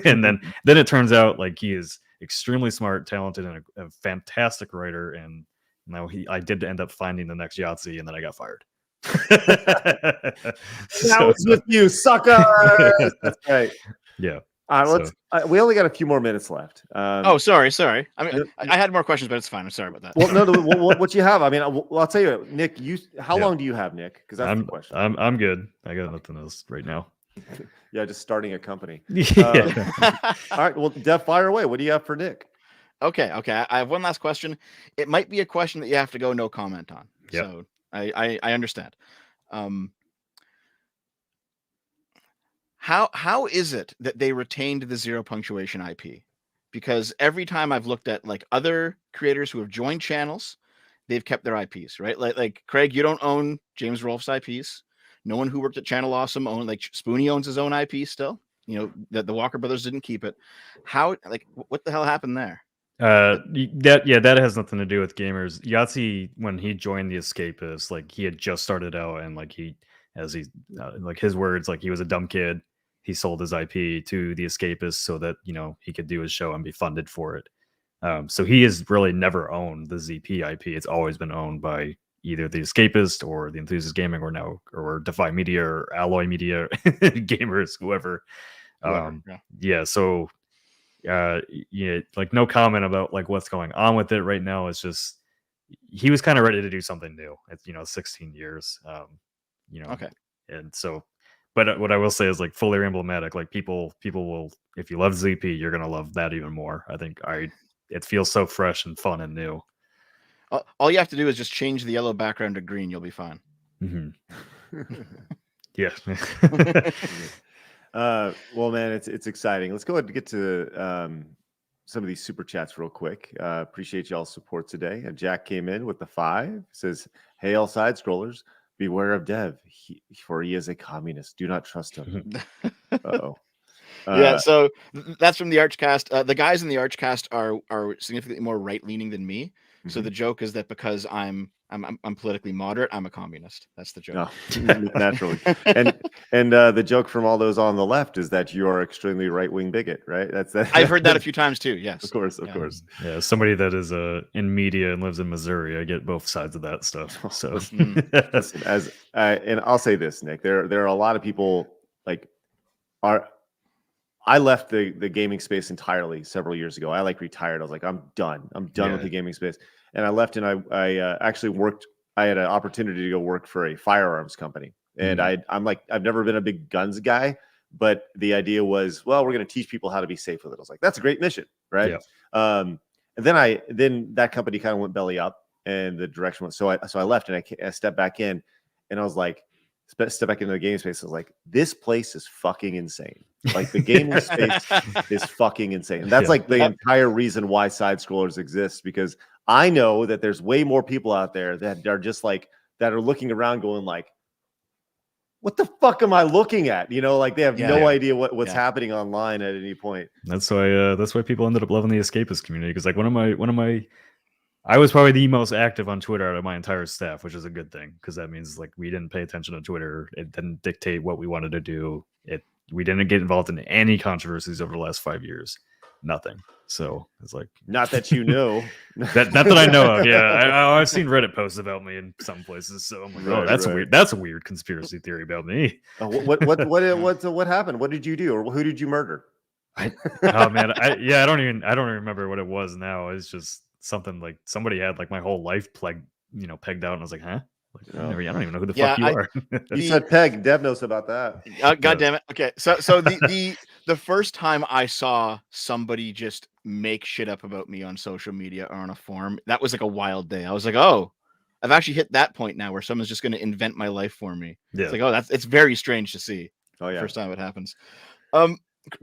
And then it turns out, like, he is extremely smart, talented, and a fantastic writer. And now I did end up finding the next Yahtzee, and then I got fired. That was with you, sucker. That's right. Yeah. All right, we only got a few more minutes left. sorry. I mean, I had more questions, but it's fine. I'm sorry about that. Well, no, what you have? I mean, I'll tell you, Nick. How long do you have, Nick? Because that's the question. I'm good. I got nothing else right now. Yeah, just starting a company. Yeah. All right. Well, Dev, fire away. What do you have for Nick? Okay. I have one last question. It might be a question that you have to go no comment on. Yep. So I understand. How is it that they retained the Zero Punctuation IP? Because every time I've looked at, like, other creators who have joined channels, they've kept their IPs, right? Like Craig, you don't own James Rolfe's IPs. No one who worked at Channel Awesome owned, like, Spoonie owns his own IP still. You know, that the Walker brothers didn't keep it. How, like, what the hell happened there? That has nothing to do with gamers. Yahtzee, when he joined the Escapist, like, he had just started out, and like, like, his words, like, he was a dumb kid. He sold his IP to the Escapist so that, you know, he could do his show and be funded for it. So he has really never owned the ZP IP. It's always been owned by either the Escapist or the Enthusiast Gaming, or Defy Media or Alloy Media gamers, whoever. So like, no comment about, like, what's going on with it right now. It's just, he was kind of ready to do something new. It's, you know, 16 years. You know. Okay. And so, but what I will say is, like, fully emblematic. Like, people will, if you love ZP, you're gonna love that even more. I think it feels so fresh and fun and new. All you have to do is just change the yellow background to green. You'll be fine. Mm-hmm. Yeah. Well, man, it's exciting. Let's go ahead and get to some of these super chats real quick. Appreciate y'all's support today. Jack came in with the 5. Says, "Hey, all side scrollers, beware of Dev, for he is a communist. Do not trust him." Uh-oh. Yeah, so that's from the Archcast. The guys in the Archcast are significantly more right leaning than me. So the joke is that because I'm politically moderate, I'm a communist. That's the joke. Naturally. And the joke from all those on the left is that you are extremely right wing bigot, right? That's I've heard that a few times too. Yes, of course. Yeah, somebody that is in media and lives in Missouri, I get both sides of that stuff. So, listen, and I'll say this, Nick, there are a lot of people like I left the gaming space entirely several years ago. I retired. I was like, I'm done with the gaming space. And I left, and I actually worked. I had an opportunity to go work for a firearms company. And I've never been a big guns guy, but the idea was, well, we're going to teach people how to be safe with it. I was like, that's a great mission, right? Yeah. And then that company kind of went belly up, and the direction went. So I left, and I stepped back in, and I was like, step back into the game space. I was like, this place is fucking insane. Like the gaming space is fucking insane. And that's like the entire reason why side scrollers exist, because I know that there's way more people out there that are just like, that are looking around going like, what the fuck am I looking at? You know, like they have no idea what's happening online at any point. That's why people ended up loving the Escapist community. Because like I was probably the most active on Twitter out of my entire staff, which is a good thing, because that means like we didn't pay attention to Twitter. It didn't dictate what we wanted to do. We didn't get involved in any controversies over the last 5 years. Nothing. So it's like, not that you know, not that I know of. Yeah, I've seen Reddit posts about me in some places. So I'm like, that's weird. That's a weird conspiracy theory about me. What happened? What did you do, or who did you murder? Oh man, I don't even remember what it was now. It's just something like somebody had like my whole life pegged out, and I was like, huh? Like, I don't even know who the fuck you are. You said peg. Dev knows about that. God damn it. Okay, so the first time I saw somebody just make shit up about me on social media or on a forum, that was like a wild day. I was like, oh, I've actually hit that point now where someone's just going to invent my life for me. Yeah. It's like, it's very strange to see. Oh yeah, first time it happens.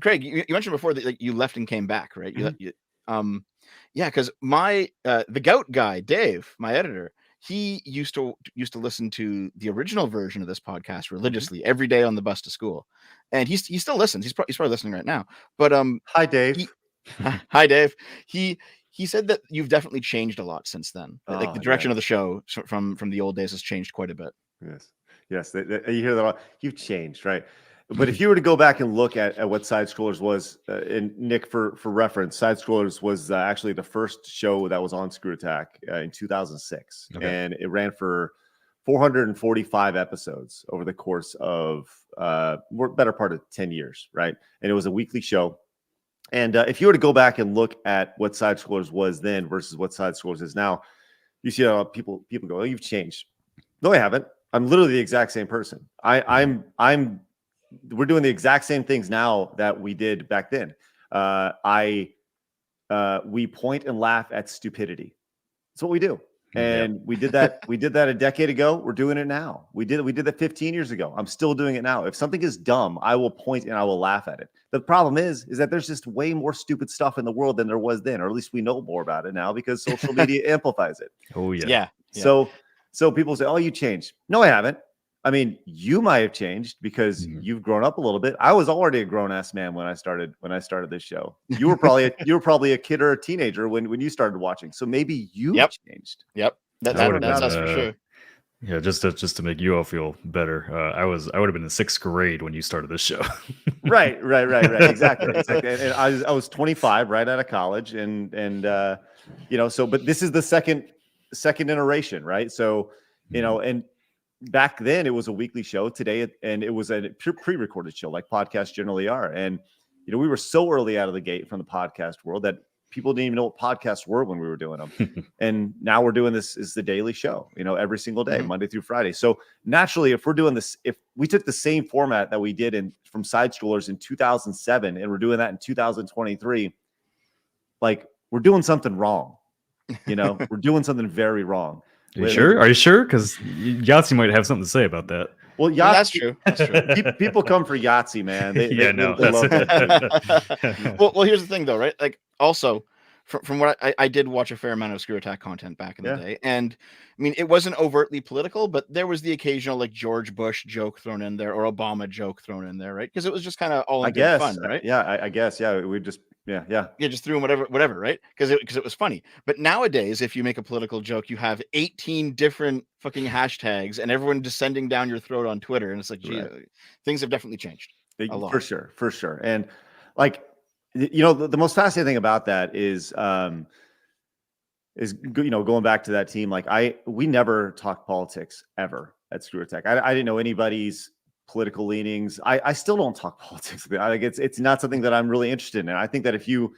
Craig, you mentioned before that like you left and came back, right? Mm-hmm. Because my the Gout guy, Dave, my editor, he used to listen to the original version of this podcast religiously every day on the bus to school, and he still listens. He's probably listening right now. But hi Dave. Hi Dave. He said that you've definitely changed a lot since then. Like the direction of the show from the old days has changed quite a bit. Yes. You hear that? You've changed, right? But if you were to go back and look at what Side Scrollers was, and Nick, for reference, Side Scrollers was actually the first show that was on Screw Attack in 2006. Okay. And it ran for 445 episodes over the course of better part of 10 years, right? And it was a weekly show. And if you were to go back and look at what Side Scrollers was then versus what Side Scrollers is now, you see how people go, oh, you've changed. No, I haven't. I'm literally the exact same person. We're doing the exact same things now that we did back then. We point and laugh at stupidity. That's what we do. And we did that. We did that a decade ago. We're doing it now. We did that 15 years ago. I'm still doing it now. If something is dumb, I will point and I will laugh at it. The problem is that there's just way more stupid stuff in the world than there was then, or at least we know more about it now because social media amplifies it. Oh yeah. So people say, "Oh, you changed." No, I haven't. I mean, you might have changed because you've grown up a little bit. I was already a grown-ass man when I started this show. You were probably a kid or a teenager when you started watching. So maybe you changed. Yep. That's for sure. Yeah, just to make you all feel better. I would have been in 6th grade when you started this show. Right. Exactly. And I was 25 right out of college, and but this is the second iteration, right? So, and back then it was a weekly show. Today, and it was a pre-recorded show like podcasts generally are. And we were so early out of the gate from the podcast world that people didn't even know what podcasts were when we were doing them. And now we're doing this is the daily show, every single day, Monday through Friday. So naturally, if we're doing this, if we took the same format that we did from Side Scrollers in 2007 and we're doing that in 2023, like we're doing something wrong. We're doing something very wrong. Are you sure? Because Yahtzee might have something to say about that. Well, Yeah, that's Yahtzee, true. That's true. people come for Yahtzee, man. They, Yeah, they, no, they love that shit. well, here's the thing, though, right? Like, also, from what I did watch a fair amount of Screw Attack content back in the Yeah. day, and I mean, it wasn't overtly political, but there was the occasional like George Bush joke thrown in there or Obama joke thrown in there, right? Because it was just kind of all in I good guess. fun, right? Yeah, I guess. Yeah, we just. Yeah. Yeah, just threw in whatever, right? Because it was funny. But nowadays, if you make a political joke, you have 18 different fucking hashtags and everyone descending down your throat on Twitter, and it's like, gee, Right. Things have definitely changed a lot. For sure. And like, the most fascinating thing about that is going back to that team. Like we never talked politics ever at Screw Attack. I didn't know anybody's political leanings. I still don't talk politics. Like it's not something that I'm really interested in. And I think that if you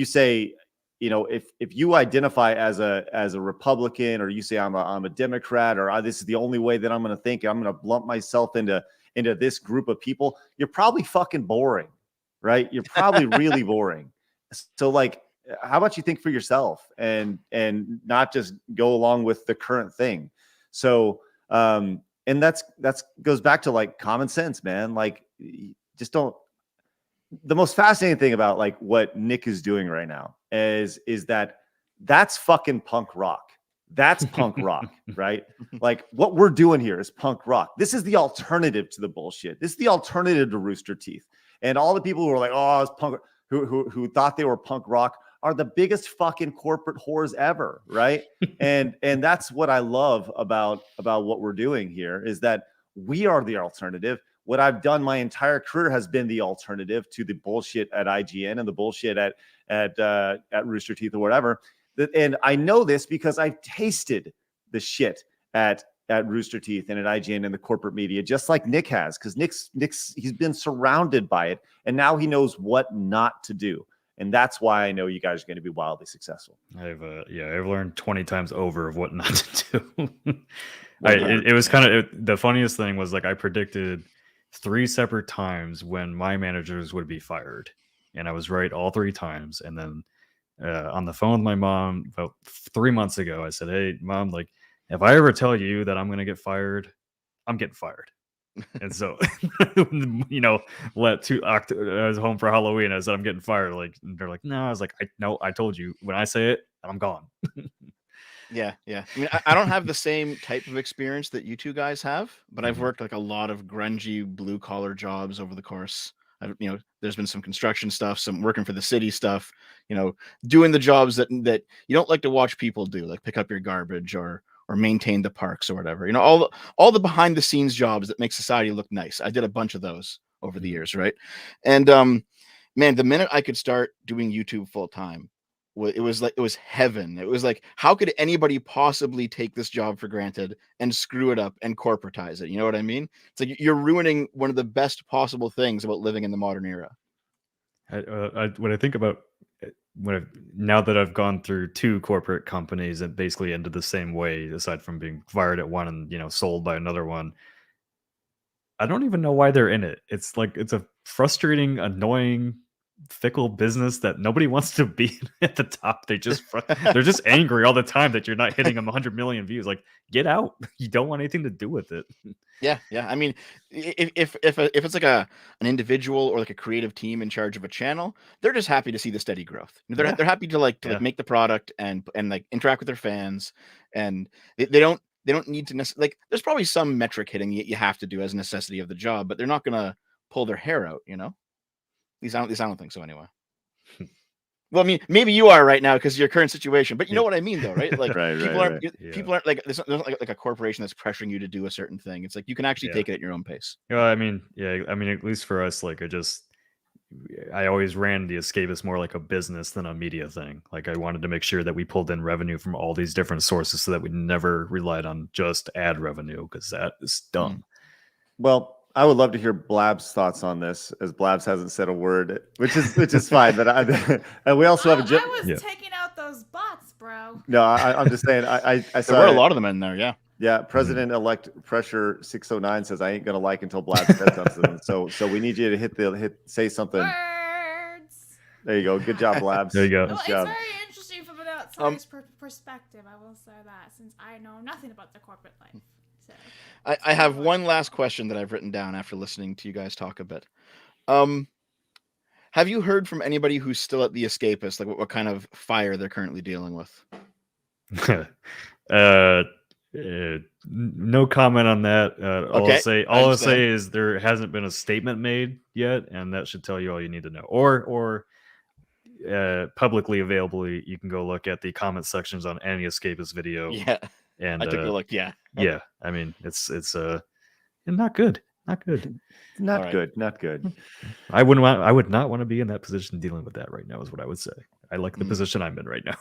say, if you identify as a Republican, or you say I'm a Democrat, or this is the only way that I'm going to think, I'm going to lump myself into this group of people, you're probably fucking boring, right? You're probably really boring. So like, how about you think for yourself and not just go along with the current thing? So, and that's goes back to like common sense, man. Like, just don't. The most fascinating thing about like what Nick is doing right now is that's fucking punk rock. That's punk rock, right? Like what we're doing here is punk rock. This is the alternative to the bullshit. This is the alternative to Rooster Teeth. And all the people who are like, oh, it's punk, who thought they were punk rock, are the biggest fucking corporate whores ever, right? and that's what I love about what we're doing here, is that we are the alternative. What I've done my entire career has been the alternative to the bullshit at IGN and the bullshit at Rooster Teeth or whatever. And I know this because I've tasted the shit at Rooster Teeth and at IGN and the corporate media, just like Nick has, because Nick's he's been surrounded by it, and now he knows what not to do. And that's why I know you guys are going to be wildly successful. I've learned 20 times over of what not to do. It was kind of the funniest thing was like I predicted 3 separate times when my managers would be fired, and I was right all 3 times. And then on the phone with my mom about 3 months ago, I said, "Hey, Mom, like if I ever tell you that I'm going to get fired, I'm getting fired." And so, I was home for Halloween. I said, "I'm getting fired." Like, they're like, "No." I was like, I told you, when I say it, I'm gone." Yeah. I mean, I don't have the same type of experience that you two guys have, but I've worked like a lot of grungy blue collar jobs over the course. There's been some construction stuff, some working for the city stuff, doing the jobs that you don't like to watch people do, like pick up your garbage or maintain the parks or whatever. All the behind the scenes jobs that make society look nice. I did a bunch of those over the years, right? And man, the minute I could start doing YouTube full time, it was heaven. It was like, how could anybody possibly take this job for granted and screw it up and corporatize it? You know what I mean? It's like you're ruining one of the best possible things about living in the modern era. When I think about now that I've gone through 2 corporate companies that basically ended the same way, aside from being fired at one and sold by another one, I don't even know why they're in it. It's like it's a frustrating, annoying, fickle business that nobody wants to be at the top. They're just angry all the time that you're not hitting them 100 million views. Like, get out. You don't want anything to do with it. Yeah. I mean, if it's like an individual or like a creative team in charge of a channel, they're just happy to see the steady growth. They're happy to like make the product and like interact with their fans, and they don't need to like. There's probably some metric hitting you have to do as a necessity of the job, but they're not gonna pull their hair out. At least I don't think so anyway. Well, I mean, maybe you are right now because of your current situation, but you know what I mean, though, right? Like, people aren't like, there's not like a corporation that's pressuring you to do a certain thing. It's like you can actually take it at your own pace. I mean, at least for us, like, I always ran the Escapist more like a business than a media thing. Like, I wanted to make sure that we pulled in revenue from all these different sources so that we never relied on just ad revenue, because that is dumb. Well, I would love to hear Blab's thoughts on this, as Blabs hasn't said a word, which is fine. But and we also have a. I was taking out those bots, bro. No, I'm just saying. I saw there were a lot of them in there. Yeah. Yeah. President-elect Pressure 609 says I ain't gonna like until Blab says something. So we need you to say something. Words. There you go. Good job, Blabs. There you go. Well, it's job. very interesting from an outsider's perspective. I will say that, since I know nothing about the corporate life. So I have one last question that I've written down after listening to you guys talk a bit. Have you heard from anybody who's still at the Escapist, like what kind of fire they're currently dealing with? No comment on that. Okay, I I'll understand. say is there hasn't been a statement made yet, and that should tell you all you need to know. Or publicly available, you can go look at the comment sections on any Escapist video. Yeah, And I took a look. Yeah, yeah, I mean it's not good, not good. Not All right. good, not good. I would not want to be in that position dealing with that right now. Is what I would say. I like the Mm. position I'm in right now.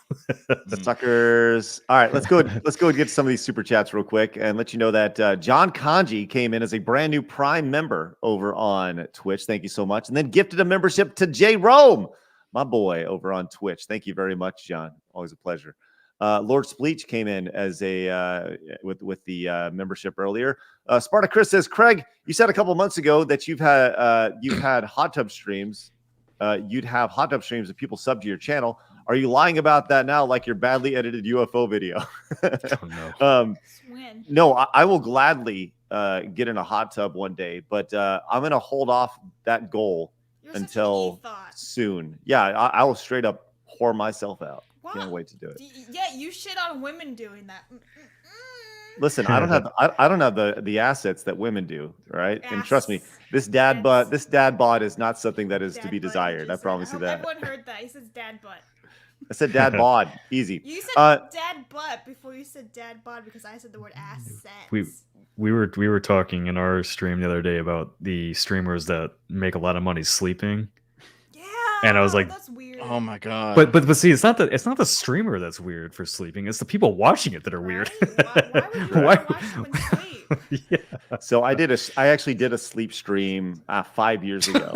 Suckers. All right, let's go and get some of these super chats real quick and let you know that John Kanji came in as a brand new Prime member over on Twitch. Thank you so much. And then gifted a membership to J Rome, my boy, over on Twitch. Thank you very much, John. Always a pleasure. Lord Spleech came in as a with the membership earlier. Sparta Chris says, Craig, you said a couple months ago that you've had hot tub streams. You'd have hot tub streams if people sub to your channel. Are you lying about that now, like your badly edited UFO video? Oh, no. Swin. No, I will gladly get in a hot tub one day, but I'm going to hold off that goal You're such an until e-thought. soon. Yeah, I will straight up whore myself out. Wow. Can't wait to do it. Yeah, you shit on women doing that. Listen, I don't have the assets that women do, right? And trust me, this dad bod is not something that is to be desired. I promise you that. Everyone heard that. He says dad butt. I said dad bod, easy. You said dad butt before you said dad bod because I said the word assets. We were talking in our stream the other day about the streamers that make a lot of money sleeping. Yeah. And I was like, that's weird. Oh my god! But see, it's not the streamer that's weird for sleeping. It's the people watching it that are weird. Right? Why would you Why- watch someone sleep? Yeah. So I actually did a sleep stream 5 years ago.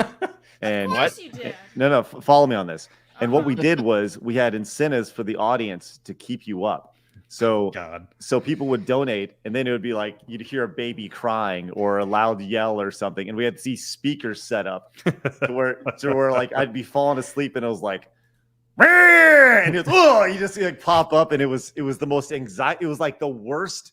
And Of course you did. no, follow me on this. And what we Uh-huh. did was we had incentives for the audience to keep you up. So God. so people would donate, and then it would be like you'd hear a baby crying or a loud yell or something, and we had these speakers set up to where like I'd be falling asleep, and it was like, and it's you just like pop up, and it was the most anxiety. It was like the worst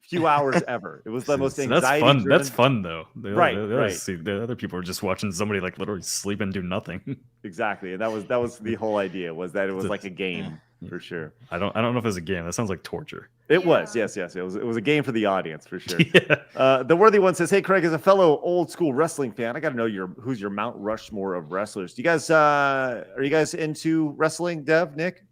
few hours ever. It was the most So anxiety. that's fun. That's fun though. Right. The other people are just watching somebody like literally sleep and do nothing. Exactly, and that was the whole idea, was that it was like a game for sure. I don't know if it's a game. That sounds like torture. It was, Yeah. yes. It was a game for the audience for sure. Yeah. The worthy one says, "Hey Craig, as a fellow old school wrestling fan, I got to know who's your Mount Rushmore of wrestlers. Do you guys are you guys into wrestling, Dev, Nick?"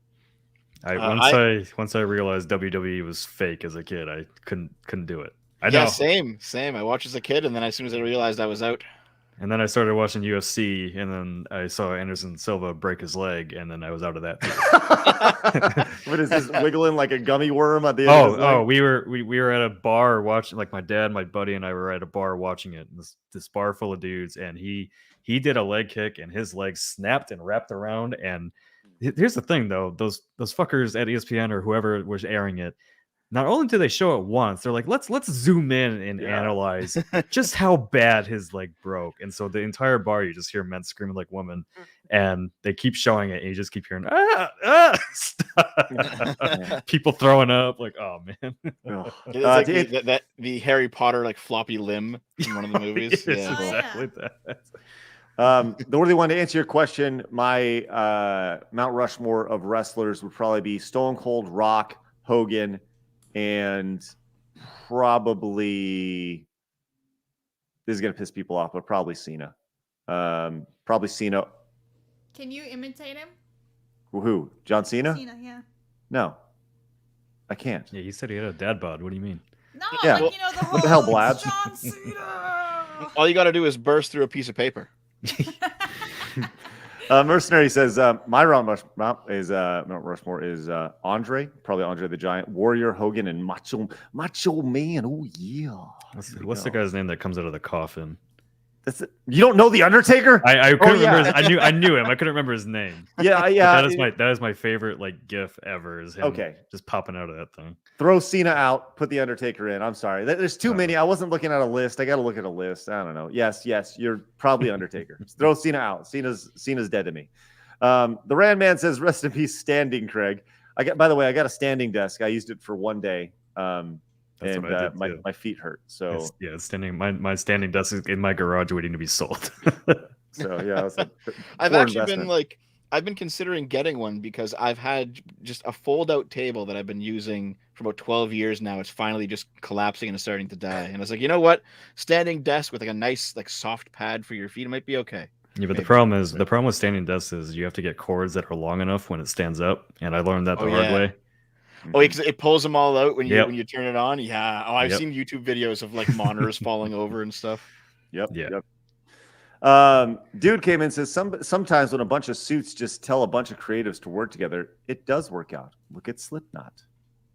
Once I realized WWE was fake as a kid, I couldn't do it. I know. Same. I watched as a kid, and then as soon as I realized I was out, And then I started watching UFC, and then I saw Anderson Silva break his leg, and then I was out of that too. What is this, wiggling like a gummy worm at the end of his leg? we were at a bar watching, like my dad, my buddy, and I were at a bar watching it. And this bar full of dudes, and he did a leg kick, and his leg snapped and wrapped around. And here's the thing, though, those fuckers at ESPN or whoever was airing it, not only do they show it once, they're like, let's zoom in and analyze just how bad his leg broke. And so the entire bar, you just hear men screaming like women, and they keep showing it, and you just keep hearing stop. People throwing up, like, oh man. it's like the Harry Potter like floppy limb in one of the movies. It's Yeah. exactly that. The worthy one, to answer your question, my Mount Rushmore of wrestlers would probably be Stone Cold, Rock, Hogan, and probably, this is gonna piss people off, but probably Cena. Probably Cena. Can you imitate him? Who? John Cena? Cena, yeah. No, I can't. Yeah, you said he had a dad bod. What do you mean? No, Yeah. like, you know, the whole What the hell, it's Blabs? John Cena. All you got to do is burst through a piece of paper. Mercenary says my Mount Rushmore is Andre, probably Andre the Giant, Warrior, Hogan, and Macho Man. Oh yeah. What's the guy's name that comes out of the coffin? That's it. You don't know the Undertaker? I couldn't yeah. remember. I knew him. I couldn't remember his name. Yeah. That is my favorite like GIF ever. Is him just popping out of that thing. Throw Cena out, put the Undertaker in. I'm sorry. There's too many. I wasn't looking at a list. I got to look at a list. I don't know. Yes, you're probably Undertaker. Throw Cena out. Cena's dead to me. The Rand Man says, "Rest in peace, standing Craig." By the way, I got a standing desk. I used it for one day. That's and what I did my, too. my feet hurt. So Standing my standing desk is in my garage waiting to be sold. yeah, it was a I've poor actually investment. I've been considering getting one because I've had just a fold-out table that I've been using for about 12 years now. It's finally just collapsing and it's starting to die. And I was like, you know what? Standing desk with like a nice like soft pad for your feet, it might be okay. Yeah, but Maybe. the problem with standing desks is you have to get cords that are long enough when it stands up, and I learned that the hard yeah. way. Oh, because it pulls them all out when Yep. you turn it on. Yeah. Oh, I've Yep. seen YouTube videos of like monitors falling over and stuff. Yep. Yeah. Yep. Dude came in and says sometimes when a bunch of suits just tell a bunch of creatives to work together, it does work out. Look at Slipknot.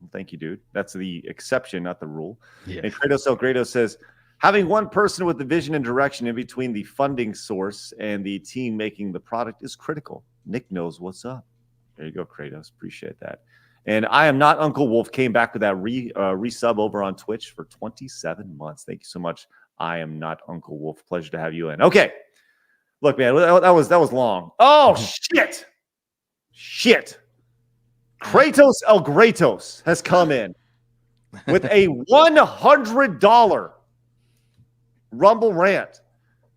Well, thank you, dude. That's the exception, not the rule. Yeah. And Kratos El Gredo says, having one person with the vision and direction in between the funding source and the team making the product is critical. Nick knows what's up. There you go, Kratos. Appreciate that. And I am not Uncle Wolf came back with that resub over on Twitch for 27 months. Thank you so much. I am not Uncle Wolf. Pleasure to have you in. Okay. Look, man, that was long. Oh, shit. Kratos El Gretos has come in with a $100 Rumble rant.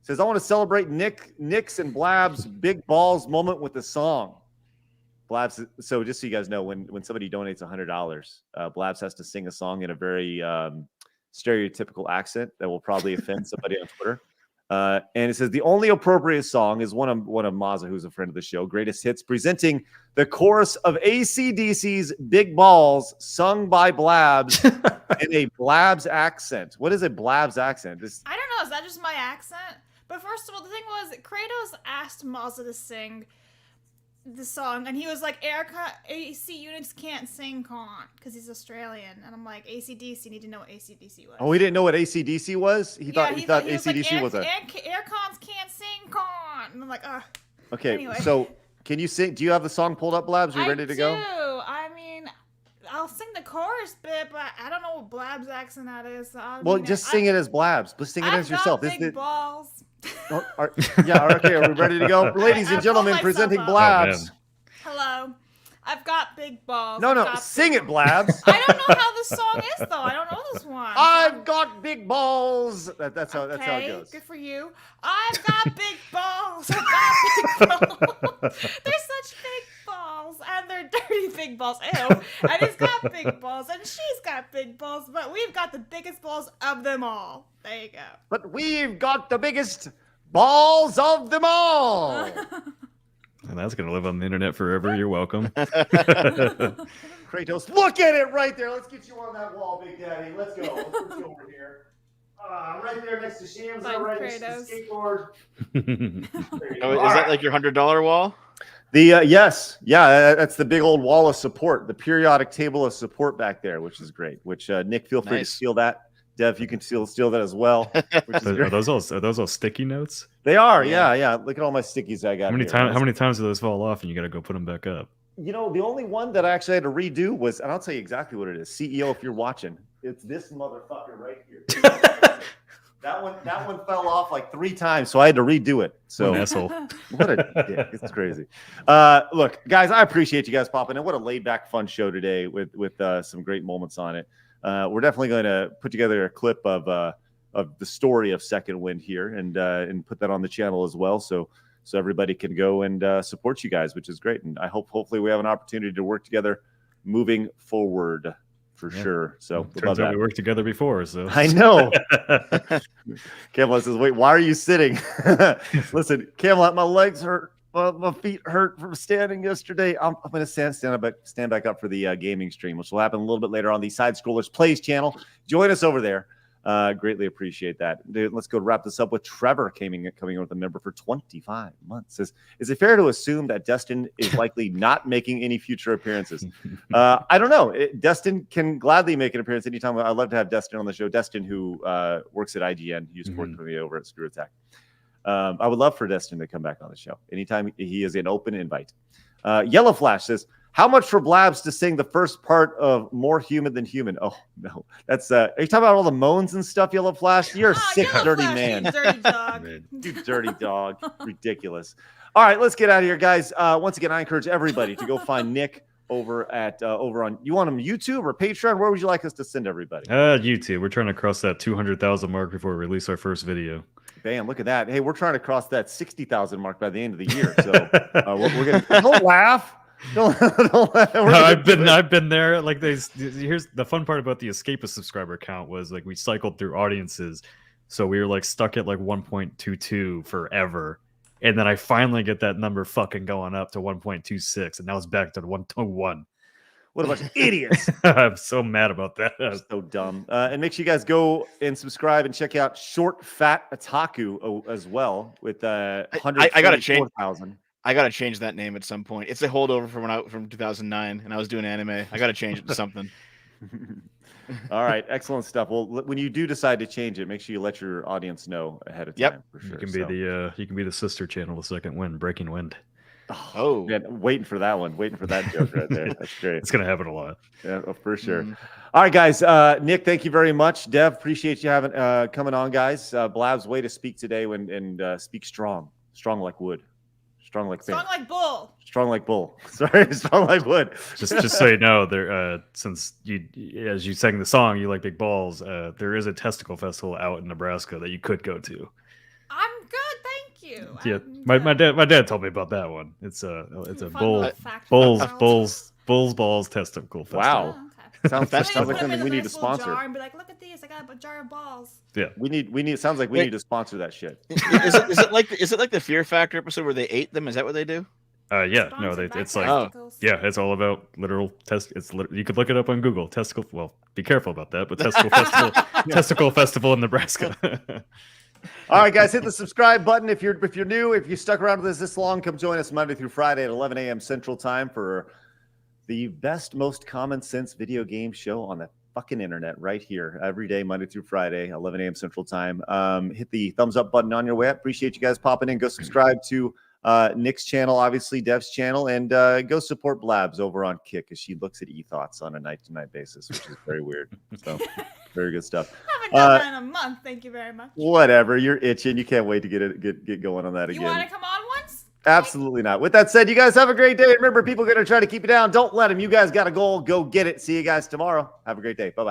Says, I want to celebrate Nick's and Blab's big balls moment with the song. Blabs, so just so you guys know, when somebody donates $100, Blabs has to sing a song in a very stereotypical accent that will probably offend somebody on Twitter. And it says the only appropriate song is one of Mazza, who's a friend of the show, Greatest Hits, presenting the chorus of AC/DC's Big Balls, sung by Blabs in a Blabs accent. What is a Blabs accent? I don't know. Is that just my accent? But first of all, the thing was, Kratos asked Mazza to sing the song, and he was like, AC units can't sing con, because he's Australian. And I'm like, AC/DC, need to know what AC/DC was. Oh, he didn't know what AC/DC was? He thought AC/DC was a... Air cons can't sing con. And I'm like, ugh. Okay, anyway. So can you sing? Do you have the song pulled up, Blabs? Are you ready to go? I mean, I'll sing the chorus bit, but I don't know what Blab's accent that is. So Just sing it as Blabs. Just sing it as yourself. I've got big balls. Okay, are we ready to go? Ladies and gentlemen, presenting Blabs. Hello. I've got big balls. No, sing it, Blabs. I don't know how this song is, though. I don't know this one. I've got big balls. That's how it goes. Good for you. I've got big balls. I've got big balls. They're such big balls, and they're dirty big balls. Ew. And he's got big balls, and she's got big balls, but we've got the biggest balls of them all. There you go. But we've got the biggest balls of them all. And that's going to live on the internet forever. You're welcome. Kratos, look at it right there. Let's get you on that wall, Big Daddy. Let's go. Let's put you over here. Right there next to Shams, right next to the skateboard. Is that like your $100 wall? Yes. Yeah, that's the big old wall of support, the periodic table of support back there, which is great. Which, Nick, feel free to steal that. Dev, you can steal that as well. Which is Are those all sticky notes? They are, yeah. Look at all my stickies I got. How many times do those fall off and you got to go put them back up? You know, the only one that I actually had to redo was, and I'll tell you exactly what it is. CEO, if you're watching, it's this motherfucker right here. That one fell off like 3 times, so I had to redo it. So asshole. What a dick. It's crazy. Look, guys, I appreciate you guys popping in. What a laid back, fun show today with some great moments on it. We're definitely going to put together a clip of the story of Second Wind here and put that on the channel as well. So everybody can go and support you guys, which is great. And I hopefully we have an opportunity to work together moving forward for sure. So turns out we worked together before. So I know. Camelot says, wait, why are you sitting? Listen, Camelot, my legs hurt. My feet hurt from standing yesterday. I'm going to stand back up for the gaming stream, which will happen a little bit later on the Side Scrollers Plays channel. Join us over there. Greatly appreciate that. Dude, let's go wrap this up with Trevor coming in with a member for 25 months. Says, is it fair to assume that Destin is likely not making any future appearances? I don't know. Destin can gladly make an appearance anytime. I'd love to have Destin on the show. Destin, who works at IGN, he used to work with me over at Screw Attack. I would love for Destin to come back on the show anytime. He is an open invite. Yellow Flash says, how much for Blabs to sing the first part of More Human Than Human? Oh, no. That's are you talking about all the moans and stuff, Yellow Flash? You're a sick, dirty man. You dirty dog. You dirty dog. Ridiculous. All right, let's get out of here, guys. Once again, I encourage everybody to go find Nick over at over on. You want them YouTube or Patreon? Where would you like us to send everybody? YouTube. We're trying to cross that 200,000 mark before we release our first video. Bam! Look at that. Hey, we're trying to cross that 60,000 mark by the end of the year. So we're gonna don't laugh. Don't laugh. No, I've been there. Like here's the fun part about the Escapist subscriber count was like we cycled through audiences, so we were like stuck at like 1.22 forever, and then I finally get that number fucking going up to 1.26, and now it's back to 1.1. What a bunch of idiots! I'm so mad about that. That's so dumb. And make sure you guys go and subscribe and check out Short Fat Otaku as well with I gotta change. 144,000. I gotta change that name at some point. It's a holdover from 2009, and I was doing anime. I gotta change it to something. All right, excellent stuff. Well, when you do decide to change it, make sure you let your audience know ahead of time. For sure. You can be the sister channel, the Second Wind, Breaking Wind. Oh, man, waiting for that one. Waiting for that joke right there. That's great. It's gonna happen a lot. Yeah, for sure. All right, guys. Nick, thank you very much. Dev, appreciate you having coming on, guys. Blab's way to speak today and speak strong like wood, strong like bull. Strong like bull. Sorry, strong like wood. Just so you know, there since you as you sang the song, you like big balls. There is a testicle festival out in Nebraska that you could go to. I'm good, thank you. Yeah, my dad told me about that one. It's a balls testicle festival. Wow. Oh, okay. Sounds like something we need to sponsor. Jar and be like, look at these, I got a jar of balls. Yeah, we need. Sounds like we need to sponsor that shit. Is it like the Fear Factor episode where they ate them? Is that what they do? Yeah, no, it's like it's all about literal test. You could look it up on Google. Testicle. Well, be careful about that. But testicle festival in Nebraska. All right, guys, hit the subscribe button if you're new. If you stuck around with us this long, come join us Monday through Friday at 11 a.m. Central Time for the best, most common sense video game show on the fucking internet right here every day, Monday through Friday, 11 a.m. Central Time. Hit the thumbs up button on your way up. Appreciate you guys popping in. Go subscribe to Nick's channel, obviously Dev's channel, and go support Blabs over on Kick as she looks at e-thoughts on a night-to-night basis, which is very weird. So very good stuff. Haven't done that in a month. Thank you very much. Whatever, you're itching. You can't wait to get going on that again. You want to come on once? Absolutely not. With that said, you guys have a great day. Remember, people are going to try to keep you down. Don't let them. You guys got a goal. Go get it. See you guys tomorrow. Have a great day. Bye-bye.